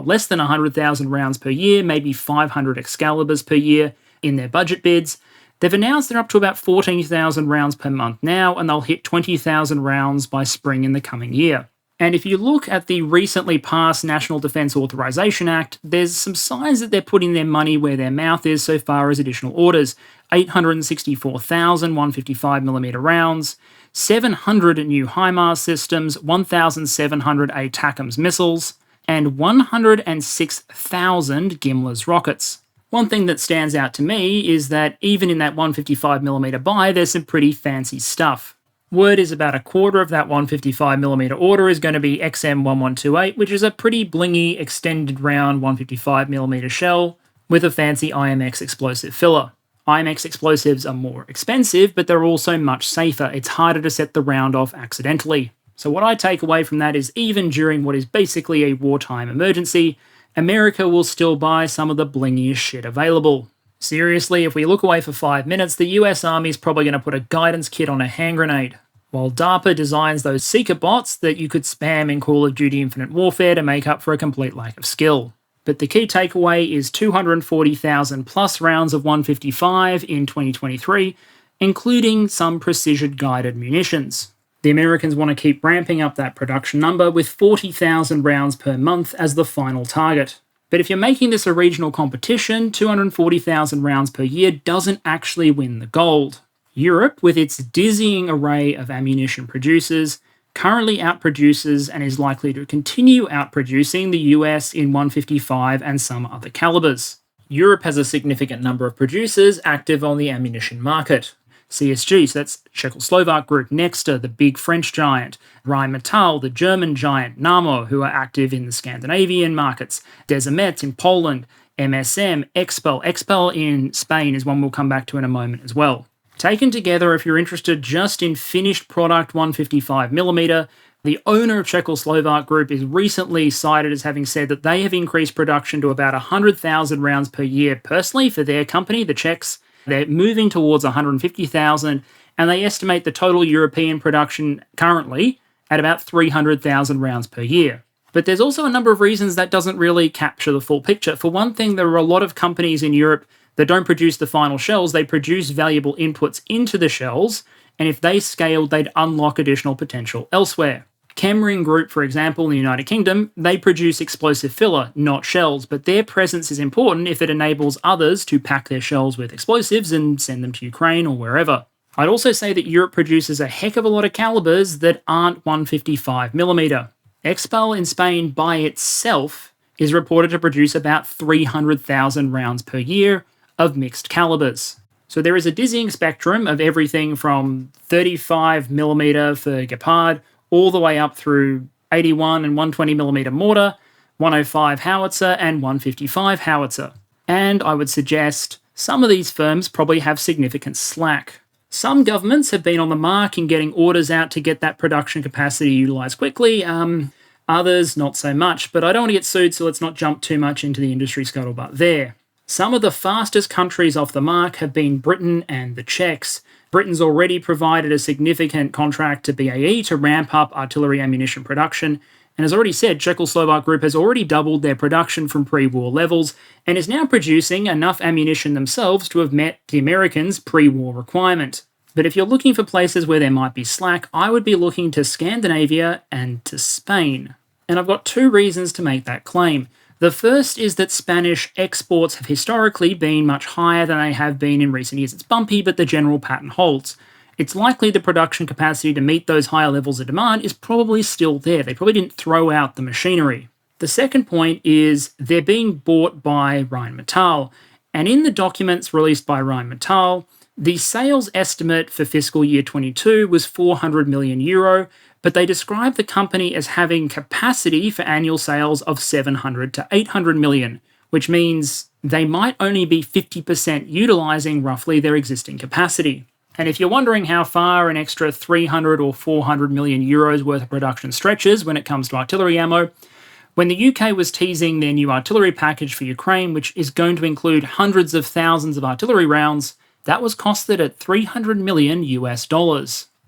less than 100,000 rounds per year, maybe 500 Excaliburs per year in their budget bids. They've announced they're up to about 14,000 rounds per month now, and they'll hit 20,000 rounds by spring in the coming year. And if you look at the recently passed National Defense Authorization Act, there's some signs that they're putting their money where their mouth is so far as additional orders. 864,000 155mm rounds, 700 new HIMARS systems, 1,700 ATACMS missiles, and 106,000 Gimler's rockets. One thing that stands out to me is that even in that 155mm buy, there's some pretty fancy stuff. Word is about a quarter of that 155mm order is going to be XM1128, which is a pretty blingy extended round 155mm shell with a fancy IMX explosive filler. IMX explosives are more expensive, but they're also much safer. It's harder to set the round off accidentally. So what I take away from that is even during what is basically a wartime emergency, America will still buy some of the blingiest shit available. Seriously, if we look away for 5 minutes, the US Army is probably going to put a guidance kit on a hand grenade, while DARPA designs those seeker bots that you could spam in Call of Duty Infinite Warfare to make up for a complete lack of skill. But the key takeaway is 240,000 plus rounds of 155 in 2023, including some precision-guided munitions. The Americans want to keep ramping up that production number with 40,000 rounds per month as the final target. But if you're making this a regional competition, 240,000 rounds per year doesn't actually win the gold. Europe, with its dizzying array of ammunition producers, currently outproduces and is likely to continue outproducing the US in 155 and some other calibers. Europe has a significant number of producers active on the ammunition market. CSG, so that's Czechoslovak Group, Nexter, the big French giant, Rheinmetall, the German giant, Nammo, who are active in the Scandinavian markets, Desamet in Poland, MSM, Expel in Spain is one we'll come back to in a moment as well. Taken together, if you're interested just in finished product 155mm, the owner of Czechoslovak Group is recently cited as having said that they have increased production to about 100,000 rounds per year personally for their company, the Czechs. They're moving towards 150,000, and they estimate the total European production currently at about 300,000 rounds per year. But there's also a number of reasons that doesn't really capture the full picture. For one thing, there are a lot of companies in Europe that don't produce the final shells. They produce valuable inputs into the shells, and if they scaled, they'd unlock additional potential elsewhere. Chemring Group, for example, in the United Kingdom, they produce explosive filler, not shells, but their presence is important if it enables others to pack their shells with explosives and send them to Ukraine or wherever. I'd also say that Europe produces a heck of a lot of calibers that aren't 155mm. Expal in Spain by itself is reported to produce about 300,000 rounds per year of mixed calibers. So there is a dizzying spectrum of everything from 35mm for Gepard all the way up through 81 and 120mm mortar, 105 howitzer, and 155 howitzer. And I would suggest some of these firms probably have significant slack. Some governments have been on the mark in getting orders out to get that production capacity utilised quickly. Others, not so much, but I don't want to get sued, so let's not jump too much into the industry scuttlebutt there. Some of the fastest countries off the mark have been Britain and the Czechs. Britain's already provided a significant contract to BAE to ramp up artillery ammunition production, and as already said, Czechoslovak Group has already doubled their production from pre-war levels and is now producing enough ammunition themselves to have met the Americans' pre-war requirement. But if you're looking for places where there might be slack, I would be looking to Scandinavia and to Spain. And I've got two reasons to make that claim. The first is that Spanish exports have historically been much higher than they have been in recent years. It's bumpy, but the general pattern holds. It's likely the production capacity to meet those higher levels of demand is probably still there. They probably didn't throw out the machinery. The second point is they're being bought by Rheinmetall. And in the documents released by Rheinmetall, the sales estimate for fiscal year 22 was 400 million euro, but they describe the company as having capacity for annual sales of 700 to 800 million, which means they might only be 50% utilising roughly their existing capacity. And if you're wondering how far an extra 300 or 400 million euros worth of production stretches when it comes to artillery ammo, when the UK was teasing their new artillery package for Ukraine, which is going to include hundreds of thousands of artillery rounds, that was costed at $300 million US.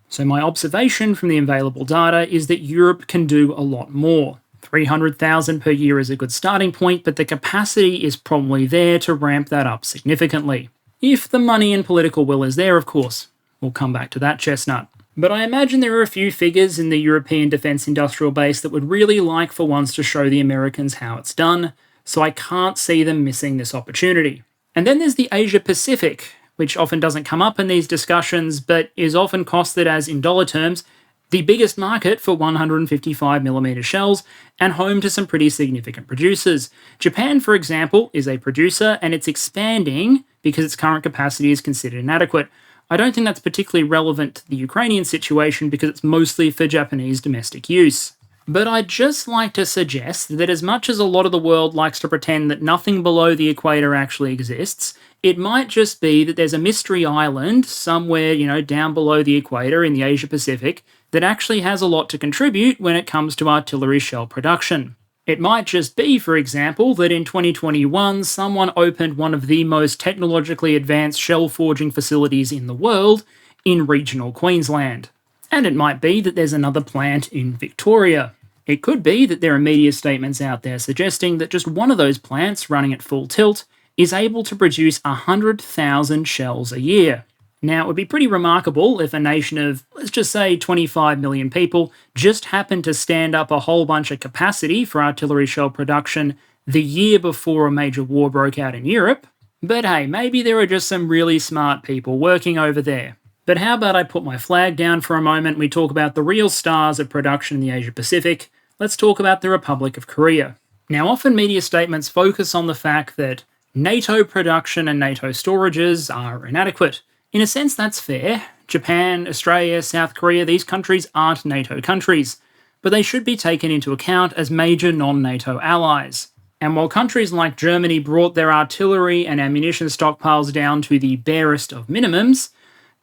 So my observation from the available data is that Europe can do a lot more. 300,000 per year is a good starting point, but the capacity is probably there to ramp that up significantly. If the money and political will is there, of course. We'll come back to that chestnut. But I imagine there are a few figures in the European defence industrial base that would really like for once to show the Americans how it's done, so I can't see them missing this opportunity. And then there's the Asia Pacific, which often doesn't come up in these discussions, but is often costed as, in dollar terms, the biggest market for 155mm shells and home to some pretty significant producers. Japan, for example, is a producer and it's expanding because its current capacity is considered inadequate. I don't think that's particularly relevant to the Ukrainian situation because it's mostly for Japanese domestic use. But I'd just like to suggest that as much as a lot of the world likes to pretend that nothing below the equator actually exists, it might just be that there's a mystery island somewhere, down below the equator in the Asia Pacific that actually has a lot to contribute when it comes to artillery shell production. It might just be, for example, that in 2021 someone opened one of the most technologically advanced shell forging facilities in the world in regional Queensland. And it might be that there's another plant in Victoria. It could be that there are media statements out there suggesting that just one of those plants running at full tilt is able to produce 100,000 shells a year. Now, it would be pretty remarkable if a nation of, let's just say, 25 million people just happened to stand up a whole bunch of capacity for artillery shell production the year before a major war broke out in Europe. But hey, maybe there are just some really smart people working over there. But how about I put my flag down for a moment and we talk about the real stars of production in the Asia Pacific? Let's talk about the Republic of Korea. Now, often media statements focus on the fact that NATO production and NATO storages are inadequate. In a sense, that's fair. Japan, Australia, South Korea, these countries aren't NATO countries, but they should be taken into account as major non-NATO allies. And while countries like Germany brought their artillery and ammunition stockpiles down to the barest of minimums,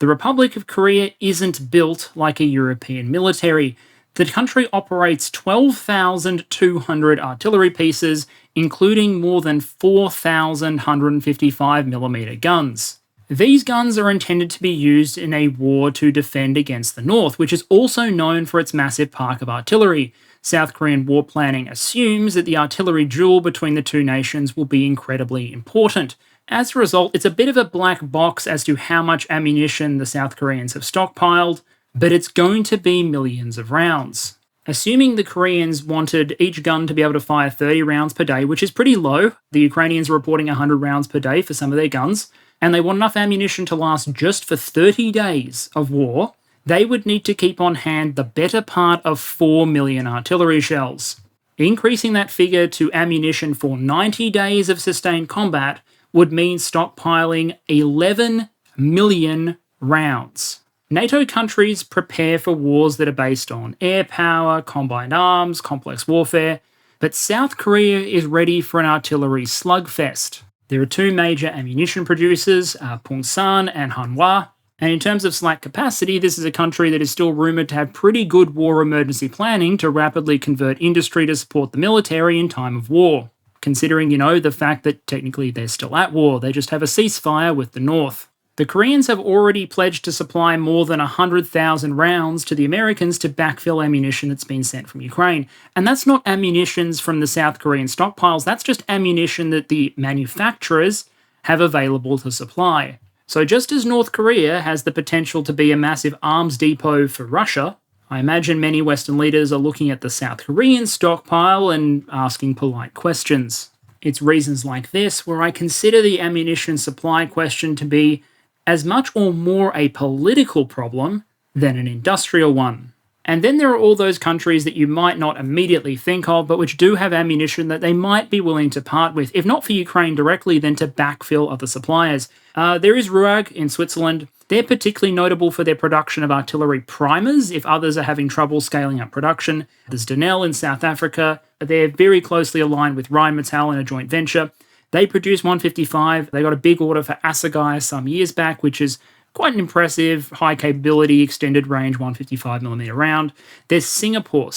The Republic of Korea isn't built like a European military. The country operates 12,200 artillery pieces, including more than 4,000 155mm guns. These guns are intended to be used in a war to defend against the North, which is also known for its massive park of artillery. South Korean war planning assumes that the artillery duel between the two nations will be incredibly important. As a result, it's a bit of a black box as to how much ammunition the South Koreans have stockpiled, but it's going to be millions of rounds. Assuming the Koreans wanted each gun to be able to fire 30 rounds per day, which is pretty low, the Ukrainians are reporting 100 rounds per day for some of their guns, and they want enough ammunition to last just for 30 days of war, they would need to keep on hand the better part of 4 million artillery shells. Increasing that figure to ammunition for 90 days of sustained combat would mean stockpiling 11 million rounds. NATO countries prepare for wars that are based on air power, combined arms, complex warfare, but South Korea is ready for an artillery slugfest. There are two major ammunition producers, Pungsan and Hanwha, and in terms of slack capacity, this is a country that is still rumoured to have pretty good war emergency planning to rapidly convert industry to support the military in time of war. Considering, the fact that technically they're still at war, they just have a ceasefire with the North. The Koreans have already pledged to supply more than 100,000 rounds to the Americans to backfill ammunition that's been sent from Ukraine. And that's not ammunitions from the South Korean stockpiles, that's just ammunition that the manufacturers have available to supply. So just as North Korea has the potential to be a massive arms depot for Russia, I imagine many Western leaders are looking at the South Korean stockpile and asking polite questions. It's reasons like this where I consider the ammunition supply question to be as much or more a political problem than an industrial one. And then there are all those countries that you might not immediately think of, but which do have ammunition that they might be willing to part with, if not for Ukraine directly, then to backfill other suppliers. There is RUAG in Switzerland. They're particularly notable for their production of artillery primers if others are having trouble scaling up production. There's Demil in South Africa. They're very closely aligned with Rheinmetall in a joint venture. They produce 155. They got a big order for Assegai some years back, which is quite an impressive, high capability, extended range 155mm round. There's Singapore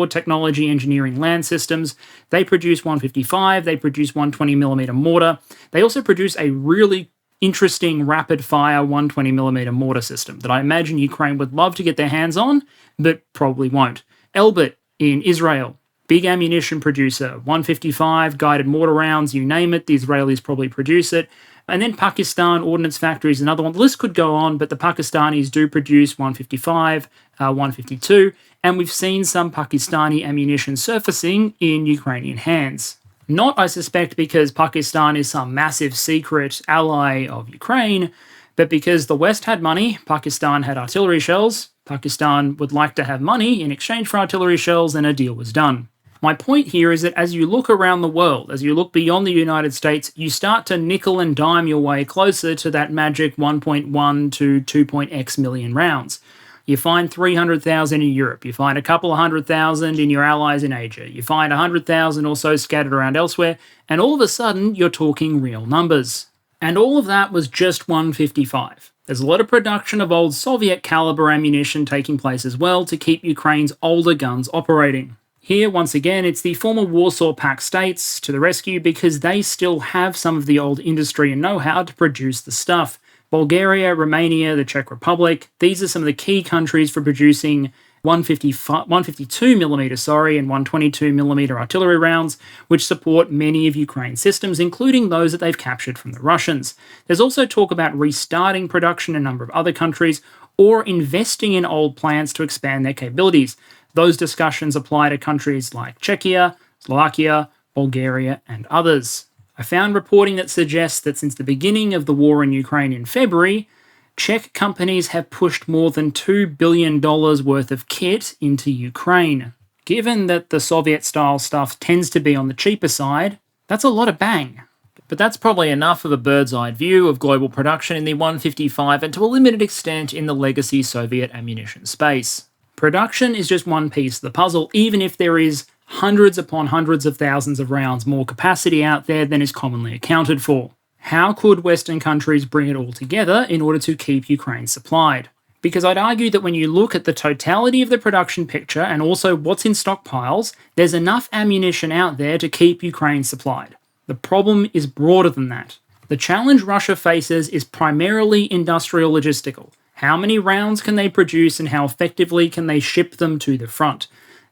Technology Engineering Land Systems. They produce 155. They produce 120mm mortar. They also produce a really interesting rapid-fire 120mm mortar system that I imagine Ukraine would love to get their hands on, but probably won't. Albeit in Israel, big ammunition producer, 155, guided mortar rounds, you name it, the Israelis probably produce it. And then Pakistan Ordnance Factory is another one. The list could go on, but the Pakistanis do produce 155, 152, and we've seen some Pakistani ammunition surfacing in Ukrainian hands. Not, I suspect, because Pakistan is some massive secret ally of Ukraine, but because the West had money, Pakistan had artillery shells, Pakistan would like to have money in exchange for artillery shells, and a deal was done. My point here is that as you look around the world, as you look beyond the United States, you start to nickel and dime your way closer to that magic 1.1 to 2.x million rounds. You find 300,000 in Europe, you find a couple of 100,000 in your allies in Asia, you find 100,000 or so scattered around elsewhere, and all of a sudden you're talking real numbers. And all of that was just 155. There's a lot of production of old Soviet caliber ammunition taking place as well to keep Ukraine's older guns operating. Here, once again, it's the former Warsaw Pact states to the rescue because they still have some of the old industry and know-how to produce the stuff. Bulgaria, Romania, the Czech Republic, these are some of the key countries for producing 152mm and 122mm artillery rounds, which support many of Ukraine's systems, including those that they've captured from the Russians. There's also talk about restarting production in a number of other countries or investing in old plants to expand their capabilities. Those discussions apply to countries like Czechia, Slovakia, Bulgaria, and others. I found reporting that suggests that since the beginning of the war in Ukraine in February, Czech companies have pushed more than $2 billion worth of kit into Ukraine. Given that the Soviet-style stuff tends to be on the cheaper side, that's a lot of bang. But that's probably enough of a bird's-eye view of global production in the 155 and to a limited extent in the legacy Soviet ammunition space. Production is just one piece of the puzzle, even if there is hundreds upon hundreds of thousands of rounds more capacity out there than is commonly accounted for. How could Western countries bring it all together in order to keep Ukraine supplied? Because I'd argue that when you look at the totality of the production picture and also what's in stockpiles, there's enough ammunition out there to keep Ukraine supplied. The problem is broader than that. The challenge Russia faces is primarily industrial logistical. How many rounds can they produce and how effectively can they ship them to the front?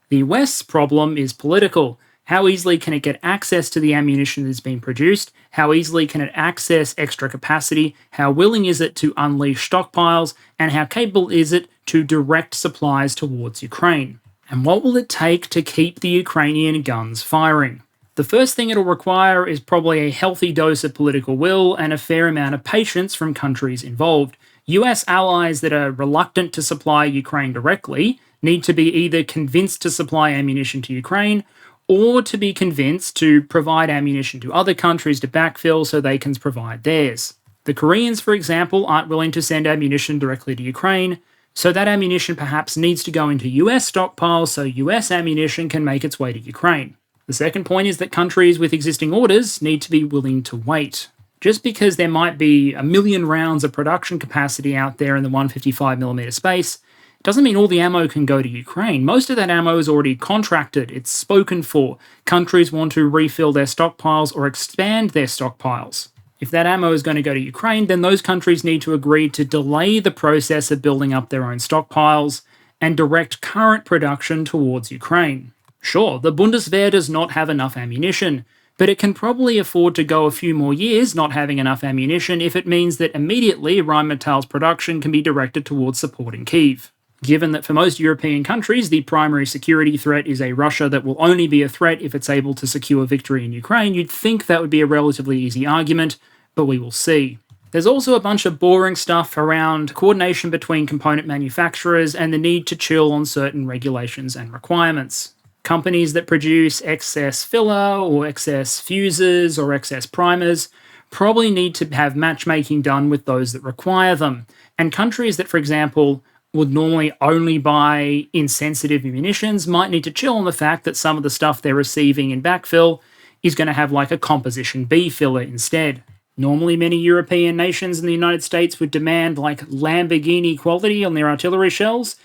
The West's problem is political. How easily can it get access to the ammunition that's been produced? How easily can it access extra capacity? How willing is it to unleash stockpiles? And how capable is it to direct supplies towards Ukraine? And what will it take to keep the Ukrainian guns firing? The first thing it'll require is probably a healthy dose of political will and a fair amount of patience from countries involved. US allies that are reluctant to supply Ukraine directly need to be either convinced to supply ammunition to Ukraine or to be convinced to provide ammunition to other countries to backfill so they can provide theirs. The Koreans, for example, aren't willing to send ammunition directly to Ukraine, so that ammunition perhaps needs to go into US stockpiles so US ammunition can make its way to Ukraine. The second point is that countries with existing orders need to be willing to wait. Just because there might be 1 million rounds of production capacity out there in the 155mm space, doesn't mean all the ammo can go to Ukraine. Most of that ammo is already contracted, it's spoken for. Countries want to refill their stockpiles or expand their stockpiles. If that ammo is going to go to Ukraine, then those countries need to agree to delay the process of building up their own stockpiles and direct current production towards Ukraine. Sure, the Bundeswehr does not have enough ammunition, but it can probably afford to go a few more years not having enough ammunition if it means that immediately Rheinmetall's production can be directed towards supporting Kyiv. Given that for most European countries, the primary security threat is a Russia that will only be a threat if it's able to secure victory in Ukraine, you'd think that would be a relatively easy argument, but we will see. There's also a bunch of boring stuff around coordination between component manufacturers and the need to chill on certain regulations and requirements. Companies that produce excess filler or excess fuses or excess primers probably need to have matchmaking done with those that require them. And countries that, for example, would normally only buy insensitive munitions might need to chill on the fact that some of the stuff they're receiving in backfill is going to have like a composition B filler instead. Normally many European nations and the United States would demand like Lamborghini quality on their artillery shells.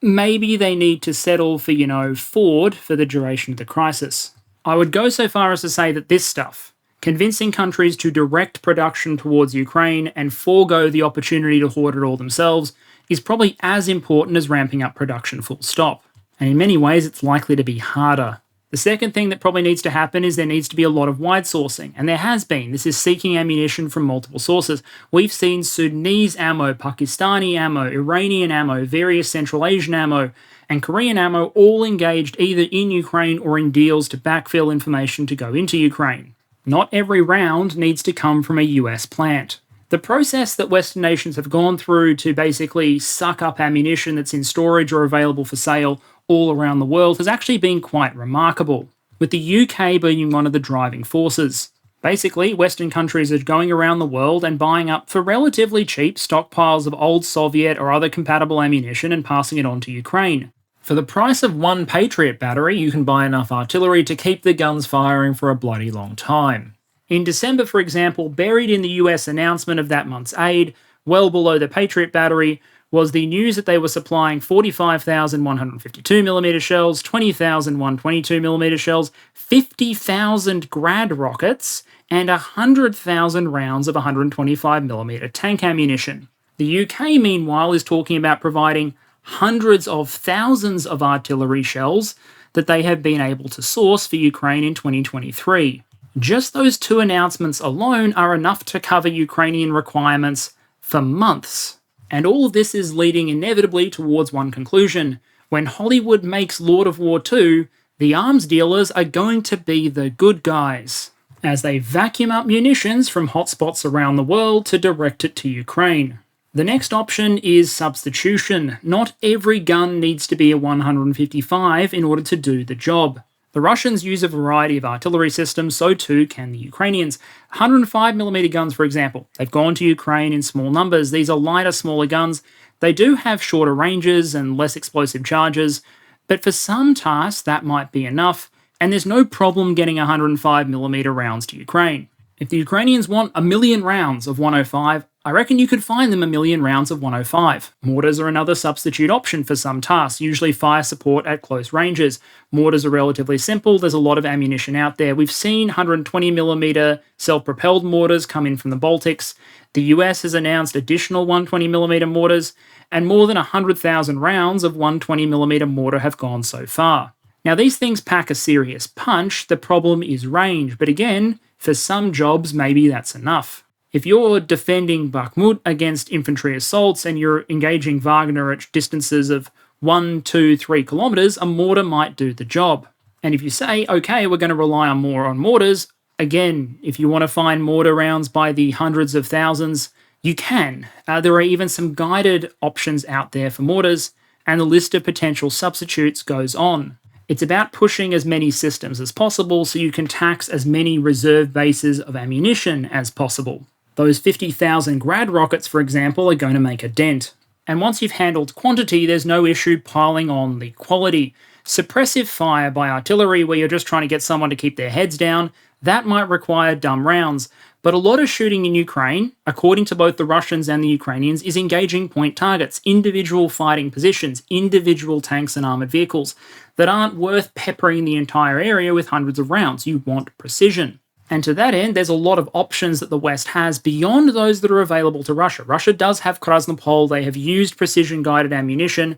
Maybe they need to settle for, Ford for the duration of the crisis. I would go so far as to say that this stuff, convincing countries to direct production towards Ukraine and forego the opportunity to hoard it all themselves, is probably as important as ramping up production full stop. And in many ways, it's likely to be harder. The second thing that probably needs to happen is there needs to be a lot of wide sourcing, and there has been. This is seeking ammunition from multiple sources. We've seen Sudanese ammo, Pakistani ammo, Iranian ammo, various Central Asian ammo, and Korean ammo all engaged either in Ukraine or in deals to backfill information to go into Ukraine. Not every round needs to come from a US plant. The process that Western nations have gone through to basically suck up ammunition that's in storage or available for sale all around the world has actually been quite remarkable, with the UK being one of the driving forces. Basically, Western countries are going around the world and buying up for relatively cheap stockpiles of old Soviet or other compatible ammunition and passing it on to Ukraine. For the price of one Patriot battery, you can buy enough artillery to keep the guns firing for a bloody long time. In December, for example, buried in the US announcement of that month's aid, well below the Patriot battery, was the news that they were supplying 45,000 152mm shells, 20,000 122mm shells, 50,000 Grad rockets, and 100,000 rounds of 125mm tank ammunition. The UK, meanwhile, is talking about providing hundreds of thousands of artillery shells that they have been able to source for Ukraine in 2023. Just those two announcements alone are enough to cover Ukrainian requirements for months. And all of this is leading inevitably towards one conclusion. When Hollywood makes Lord of War 2, the arms dealers are going to be the good guys, as they vacuum up munitions from hotspots around the world to direct it to Ukraine. The next option is substitution. Not every gun needs to be a 155 in order to do the job. The Russians use a variety of artillery systems, so too can the Ukrainians. 105mm guns, for example. They've gone to Ukraine in small numbers. These are lighter, smaller guns. They do have shorter ranges and less explosive charges, but for some tasks that might be enough, and there's no problem getting 105mm rounds to Ukraine. If the Ukrainians want 1,000,000 rounds of 105, I reckon you could find them 1,000,000 rounds of 105. Mortars are another substitute option for some tasks, usually fire support at close ranges. Mortars are relatively simple, there's a lot of ammunition out there. We've seen 120mm self-propelled mortars come in from the Baltics. The US has announced additional 120mm mortars, and more than 100,000 rounds of 120mm mortar have gone so far. Now, these things pack a serious punch. The problem is range, but again, for some jobs, maybe that's enough. If you're defending Bakhmut against infantry assaults and you're engaging Wagner at distances of 1, 2, 3 kilometers, a mortar might do the job. And if you say, okay, we're going to rely on more on mortars, again, if you want to find mortar rounds by the hundreds of thousands, you can. There are even some guided options out there for mortars, and the list of potential substitutes goes on. It's about pushing as many systems as possible so you can tax as many reserve bases of ammunition as possible. Those 50,000 Grad rockets, for example, are going to make a dent. And once you've handled quantity, there's no issue piling on the quality. Suppressive fire by artillery, where you're just trying to get someone to keep their heads down, that might require dumb rounds. But a lot of shooting in Ukraine, according to both the Russians and the Ukrainians, is engaging point targets, individual fighting positions, individual tanks and armoured vehicles that aren't worth peppering the entire area with hundreds of rounds. You want precision. And to that end, there's a lot of options that the West has beyond those that are available to Russia. Russia does have Krasnopol, they have used precision-guided ammunition,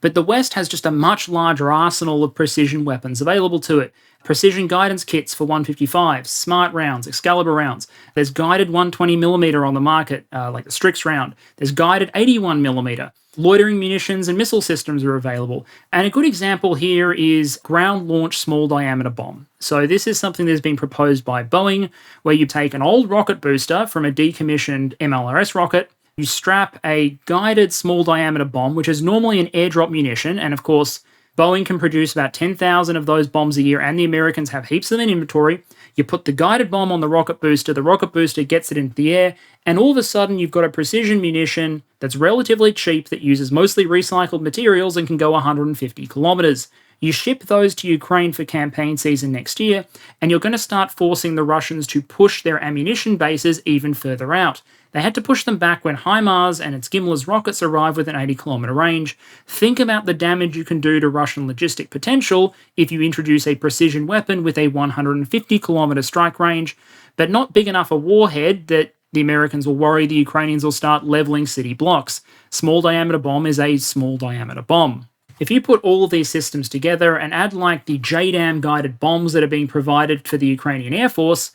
but the West has just a much larger arsenal of precision weapons available to it. Precision guidance kits for 155s, smart rounds, Excalibur rounds. There's guided 120mm on the market, like the Strix round. There's guided 81mm. Loitering munitions and missile systems are available. And a good example here is ground-launched small-diameter bomb. So this is something that's been proposed by Boeing, where you take an old rocket booster from a decommissioned MLRS rocket, you strap a guided small-diameter bomb, which is normally an airdrop munition, and of course, Boeing can produce about 10,000 of those bombs a year, and the Americans have heaps of them in inventory. You put the guided bomb on the rocket booster gets it into the air, and all of a sudden you've got a precision munition that's relatively cheap that uses mostly recycled materials and can go 150 kilometers. You ship those to Ukraine for campaign season next year, and you're going to start forcing the Russians to push their ammunition bases even further out. They had to push them back when HIMARS and its Gimlis rockets arrived with an 80-kilometer range. Think about the damage you can do to Russian logistic potential if you introduce a precision weapon with a 150-kilometer strike range, but not big enough a warhead that the Americans will worry the Ukrainians will start leveling city blocks. Small-diameter bomb is a small-diameter bomb. If you put all of these systems together and add like the JDAM guided bombs that are being provided for the Ukrainian Air Force,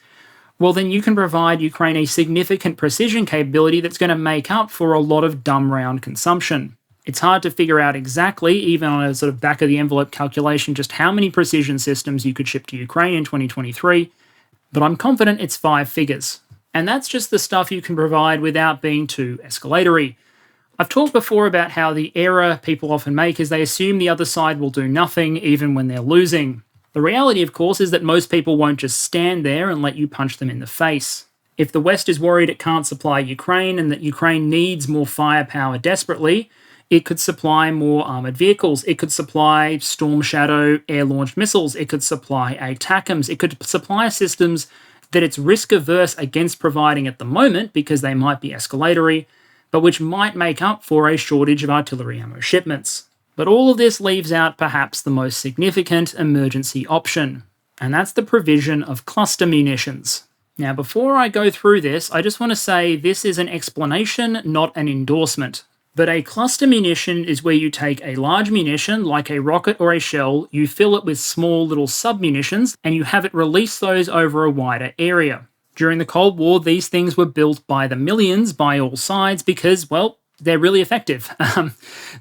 well then you can provide Ukraine a significant precision capability that's going to make up for a lot of dumb round consumption. It's hard to figure out exactly, even on a sort of back-of-the-envelope calculation, just how many precision systems you could ship to Ukraine in 2023, but I'm confident it's 5 figures. And that's just the stuff you can provide without being too escalatory. I've talked before about how the error people often make is they assume the other side will do nothing even when they're losing. The reality, of course, is that most people won't just stand there and let you punch them in the face. If the West is worried it can't supply Ukraine and that Ukraine needs more firepower desperately, it could supply more armoured vehicles. It could supply Storm Shadow air-launched missiles. It could supply ATACMS. It could supply systems that it's risk-averse against providing at the moment because they might be escalatory, but which might make up for a shortage of artillery ammo shipments. But all of this leaves out perhaps the most significant emergency option, and that's the provision of cluster munitions. Now, before I go through this, I just want to say this is an explanation, not an endorsement. But a cluster munition is where you take a large munition, like a rocket or a shell, you fill it with small little sub-munitions, and you have it release those over a wider area. During the Cold War, these things were built by the millions by all sides because, well, they're really effective.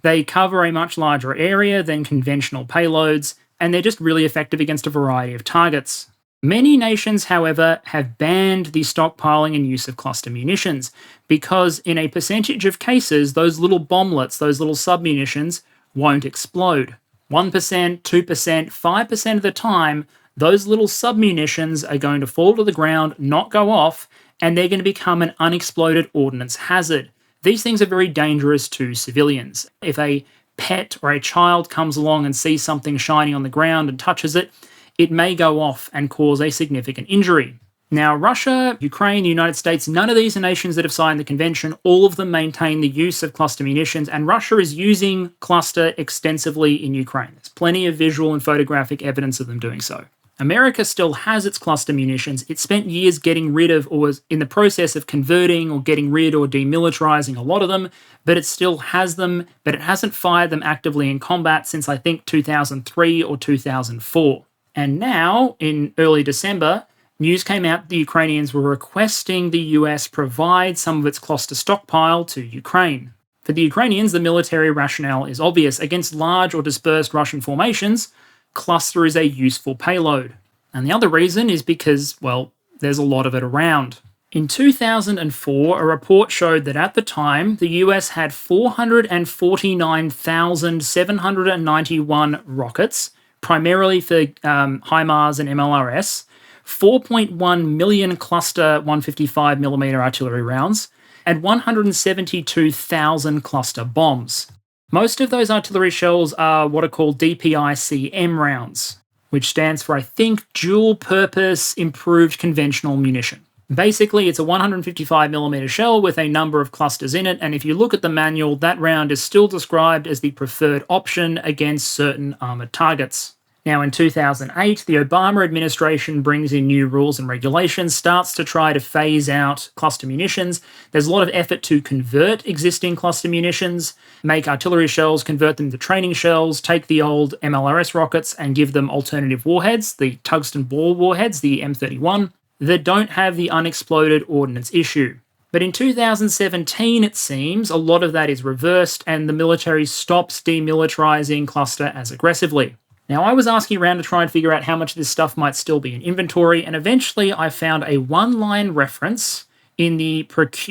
They cover a much larger area than conventional payloads, and they're just really effective against a variety of targets. Many nations, however, have banned the stockpiling and use of cluster munitions because in a percentage of cases, those little bomblets, those little sub-munitions, won't explode. 1%, 2%, 5% of the time, those little sub-munitions are going to fall to the ground, not go off, and they're going to become an unexploded ordnance hazard. These things are very dangerous to civilians. If a pet or a child comes along and sees something shiny on the ground and touches it, it may go off and cause a significant injury. Now, Russia, Ukraine, the United States, none of these are nations that have signed the convention. All of them maintain the use of cluster munitions, and Russia is using cluster extensively in Ukraine. There's plenty of visual and photographic evidence of them doing so. America still has its cluster munitions. It spent years getting rid of, or was in the process of converting or getting rid or demilitarizing a lot of them, but it still has them, but it hasn't fired them actively in combat since I think 2003 or 2004. And now, in early December, news came out that the Ukrainians were requesting the US provide some of its cluster stockpile to Ukraine. For the Ukrainians, the military rationale is obvious. Against large or dispersed Russian formations, cluster is a useful payload. And the other reason is because, well, there's a lot of it around. In 2004, a report showed that at the time, the US had 449,791 rockets, primarily for HIMARS and MLRS, 4.1 million cluster 155mm artillery rounds, and 172,000 cluster bombs. Most of those artillery shells are what are called DPICM rounds, which stands for, I think, Dual Purpose Improved Conventional Munition. Basically, it's a 155mm shell with a number of clusters in it, and if you look at the manual, that round is still described as the preferred option against certain armoured targets. Now, in 2008, the Obama administration brings in new rules and regulations, starts to try to phase out cluster munitions. There's a lot of effort to convert existing cluster munitions, make artillery shells, convert them to training shells, take the old MLRS rockets and give them alternative warheads, the tungsten ball warheads, the M31, that don't have the unexploded ordnance issue. But in 2017, it seems, a lot of that is reversed and the military stops demilitarizing cluster as aggressively. Now, I was asking around to try and figure out how much of this stuff might still be in inventory, and eventually I found a one-line reference in the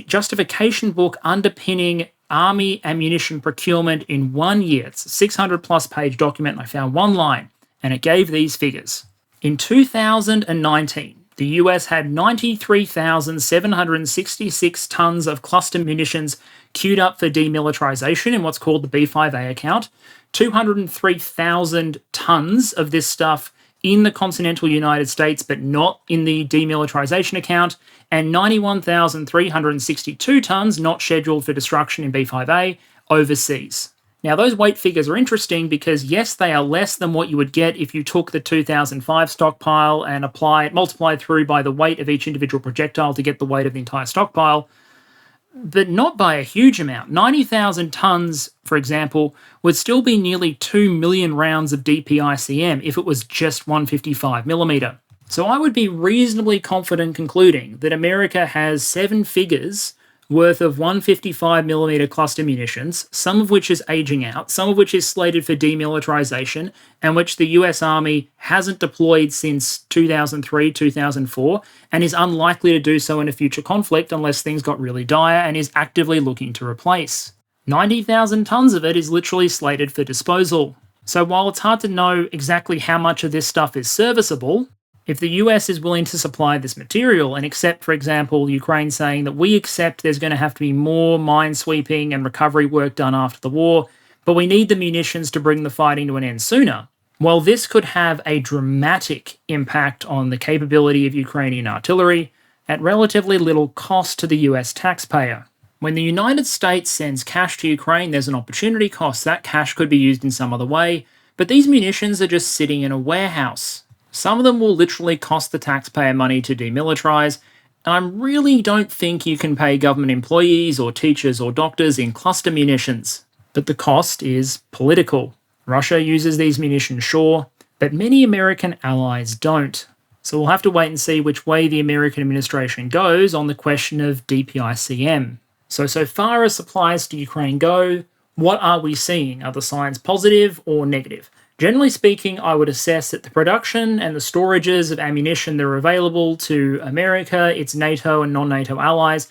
justification book underpinning Army Ammunition Procurement in 1 year. It's a 600-plus page document, and I found one line, and it gave these figures. In 2019, the US had 93,766 tons of cluster munitions queued up for demilitarization in what's called the B5A account, 203,000 tons of this stuff in the continental United States, but not in the demilitarization account, and 91,362 tons not scheduled for destruction in B5A overseas. Now, those weight figures are interesting because, yes, they are less than what you would get if you took the 2005 stockpile and multiplied through by the weight of each individual projectile to get the weight of the entire stockpile, but not by a huge amount. 90,000 tons, for example, would still be nearly 2 million rounds of DPICM if it was just 155mm. So I would be reasonably confident concluding that America has 7 figures worth of 155mm cluster munitions, some of which is aging out, some of which is slated for demilitarization, and which the US Army hasn't deployed since 2003, 2004, and is unlikely to do so in a future conflict unless things got really dire and is actively looking to replace. 90,000 tons of it is literally slated for disposal. So while it's hard to know exactly how much of this stuff is serviceable, if the US is willing to supply this material and accept, for example, Ukraine saying that we accept there's going to have to be more minesweeping and recovery work done after the war, but we need the munitions to bring the fighting to an end sooner, well, this could have a dramatic impact on the capability of Ukrainian artillery at relatively little cost to the US taxpayer. When the United States sends cash to Ukraine, there's an opportunity cost. That cash could be used in some other way, but these munitions are just sitting in a warehouse. Some of them will literally cost the taxpayer money to demilitarize, and I really don't think you can pay government employees or teachers or doctors in cluster munitions. But the cost is political. Russia uses these munitions, sure, but many American allies don't. So we'll have to wait and see which way the American administration goes on the question of DPICM. So far as supplies to Ukraine go, what are we seeing? Are the signs positive or negative? Generally speaking, I would assess that the production and the storages of ammunition that are available to America, its NATO and non-NATO allies,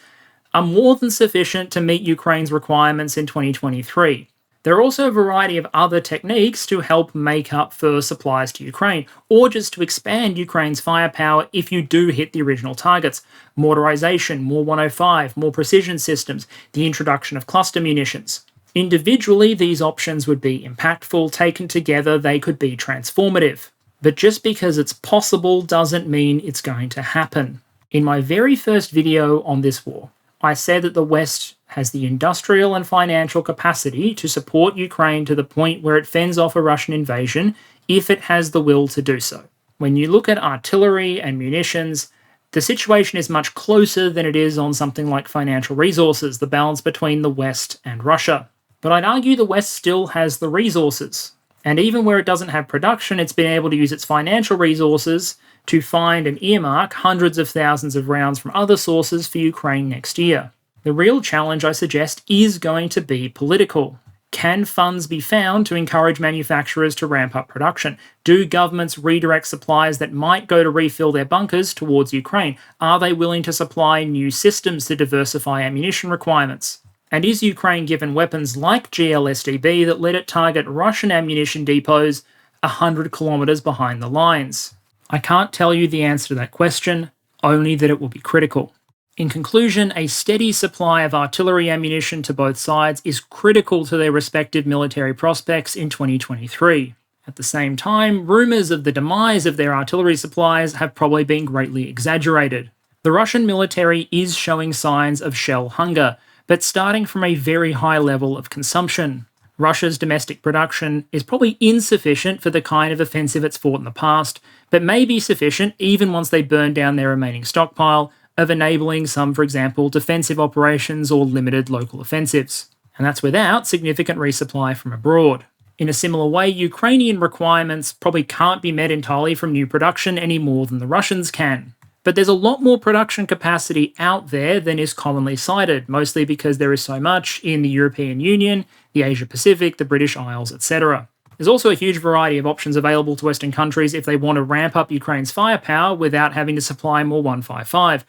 are more than sufficient to meet Ukraine's requirements in 2023. There are also a variety of other techniques to help make up for supplies to Ukraine, or just to expand Ukraine's firepower if you do hit the original targets. Mortarization, more 105, more precision systems, the introduction of cluster munitions. Individually, these options would be impactful. Taken together, they could be transformative. But just because it's possible doesn't mean it's going to happen. In my very first video on this war, I said that the West has the industrial and financial capacity to support Ukraine to the point where it fends off a Russian invasion if it has the will to do so. When you look at artillery and munitions, the situation is much closer than it is on something like financial resources, the balance between the West and Russia. But I'd argue the West still has the resources. And even where it doesn't have production, it's been able to use its financial resources to find and earmark hundreds of thousands of rounds from other sources for Ukraine next year. The real challenge, I suggest, is going to be political. Can funds be found to encourage manufacturers to ramp up production? Do governments redirect supplies that might go to refill their bunkers towards Ukraine? Are they willing to supply new systems to diversify ammunition requirements? And is Ukraine given weapons like GLSDB that let it target Russian ammunition depots 100 kilometers behind the lines? I can't tell you the answer to that question, only that it will be critical. In conclusion, a steady supply of artillery ammunition to both sides is critical to their respective military prospects in 2023. At the same time, rumours of the demise of their artillery supplies have probably been greatly exaggerated. The Russian military is showing signs of shell hunger, but starting from a very high level of consumption. Russia's domestic production is probably insufficient for the kind of offensive it's fought in the past, but may be sufficient even once they burn down their remaining stockpile, of enabling some, for example, defensive operations or limited local offensives. And that's without significant resupply from abroad. In a similar way, Ukrainian requirements probably can't be met entirely from new production any more than the Russians can. But there's a lot more production capacity out there than is commonly cited, mostly because there is so much in the European Union, the Asia Pacific, the British Isles, etc. There's also a huge variety of options available to Western countries if they want to ramp up Ukraine's firepower without having to supply more 155.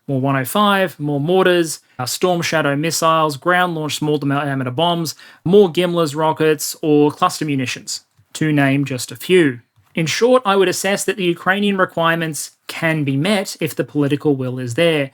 More 105, more mortars, Storm Shadow missiles, ground-launched small diameter bombs, more Gimler's rockets, or cluster munitions, to name just a few. In short, I would assess that the Ukrainian requirements can be met if the political will is there.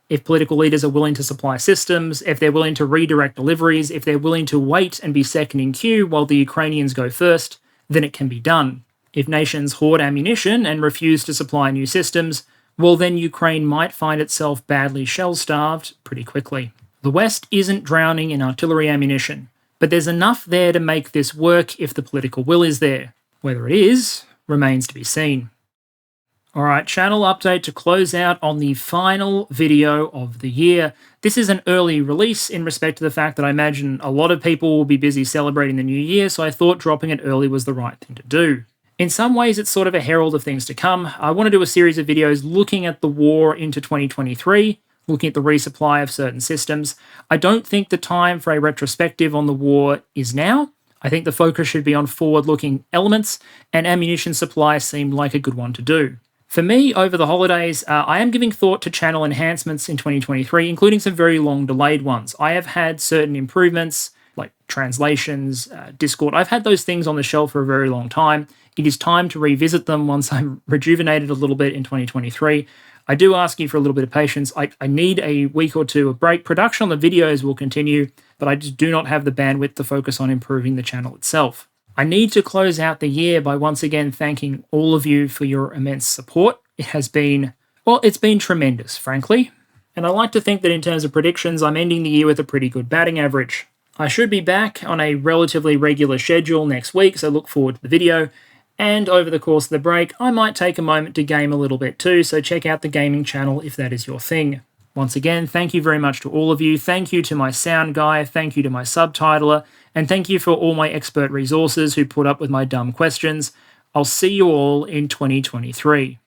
If political leaders are willing to supply systems, if they're willing to redirect deliveries, if they're willing to wait and be second in queue while the Ukrainians go first, then it can be done. If nations hoard ammunition and refuse to supply new systems, well then Ukraine might find itself badly shell-starved pretty quickly. The West isn't drowning in artillery ammunition, but there's enough there to make this work if the political will is there. Whether it is, remains to be seen. Alright, channel update to close out on the final video of the year. This is an early release in respect to the fact that I imagine a lot of people will be busy celebrating the new year, so I thought dropping it early was the right thing to do. In some ways, it's sort of a herald of things to come. I want to do a series of videos looking at the war into 2023, looking at the resupply of certain systems. I don't think the time for a retrospective on the war is now. I think the focus should be on forward-looking elements, and ammunition supply seemed like a good one to do. For me, over the holidays, I am giving thought to channel enhancements in 2023, including some very long delayed ones. I have had certain improvements, like translations, Discord. I've had those things on the shelf for a very long time. It is time to revisit them once I'm rejuvenated a little bit in 2023. I do ask you for a little bit of patience. I need a week or two of break. Production on the videos will continue, but I just do not have the bandwidth to focus on improving the channel itself. I need to close out the year by once again thanking all of you for your immense support. It has been, well, it's been tremendous, frankly. And I like to think that in terms of predictions, I'm ending the year with a pretty good batting average. I should be back on a relatively regular schedule next week, so look forward to the video. And over the course of the break, I might take a moment to game a little bit too, so check out the gaming channel if that is your thing. Once again, thank you very much to all of you. Thank you to my sound guy, thank you to my subtitler, and thank you for all my expert resources who put up with my dumb questions. I'll see you all in 2023.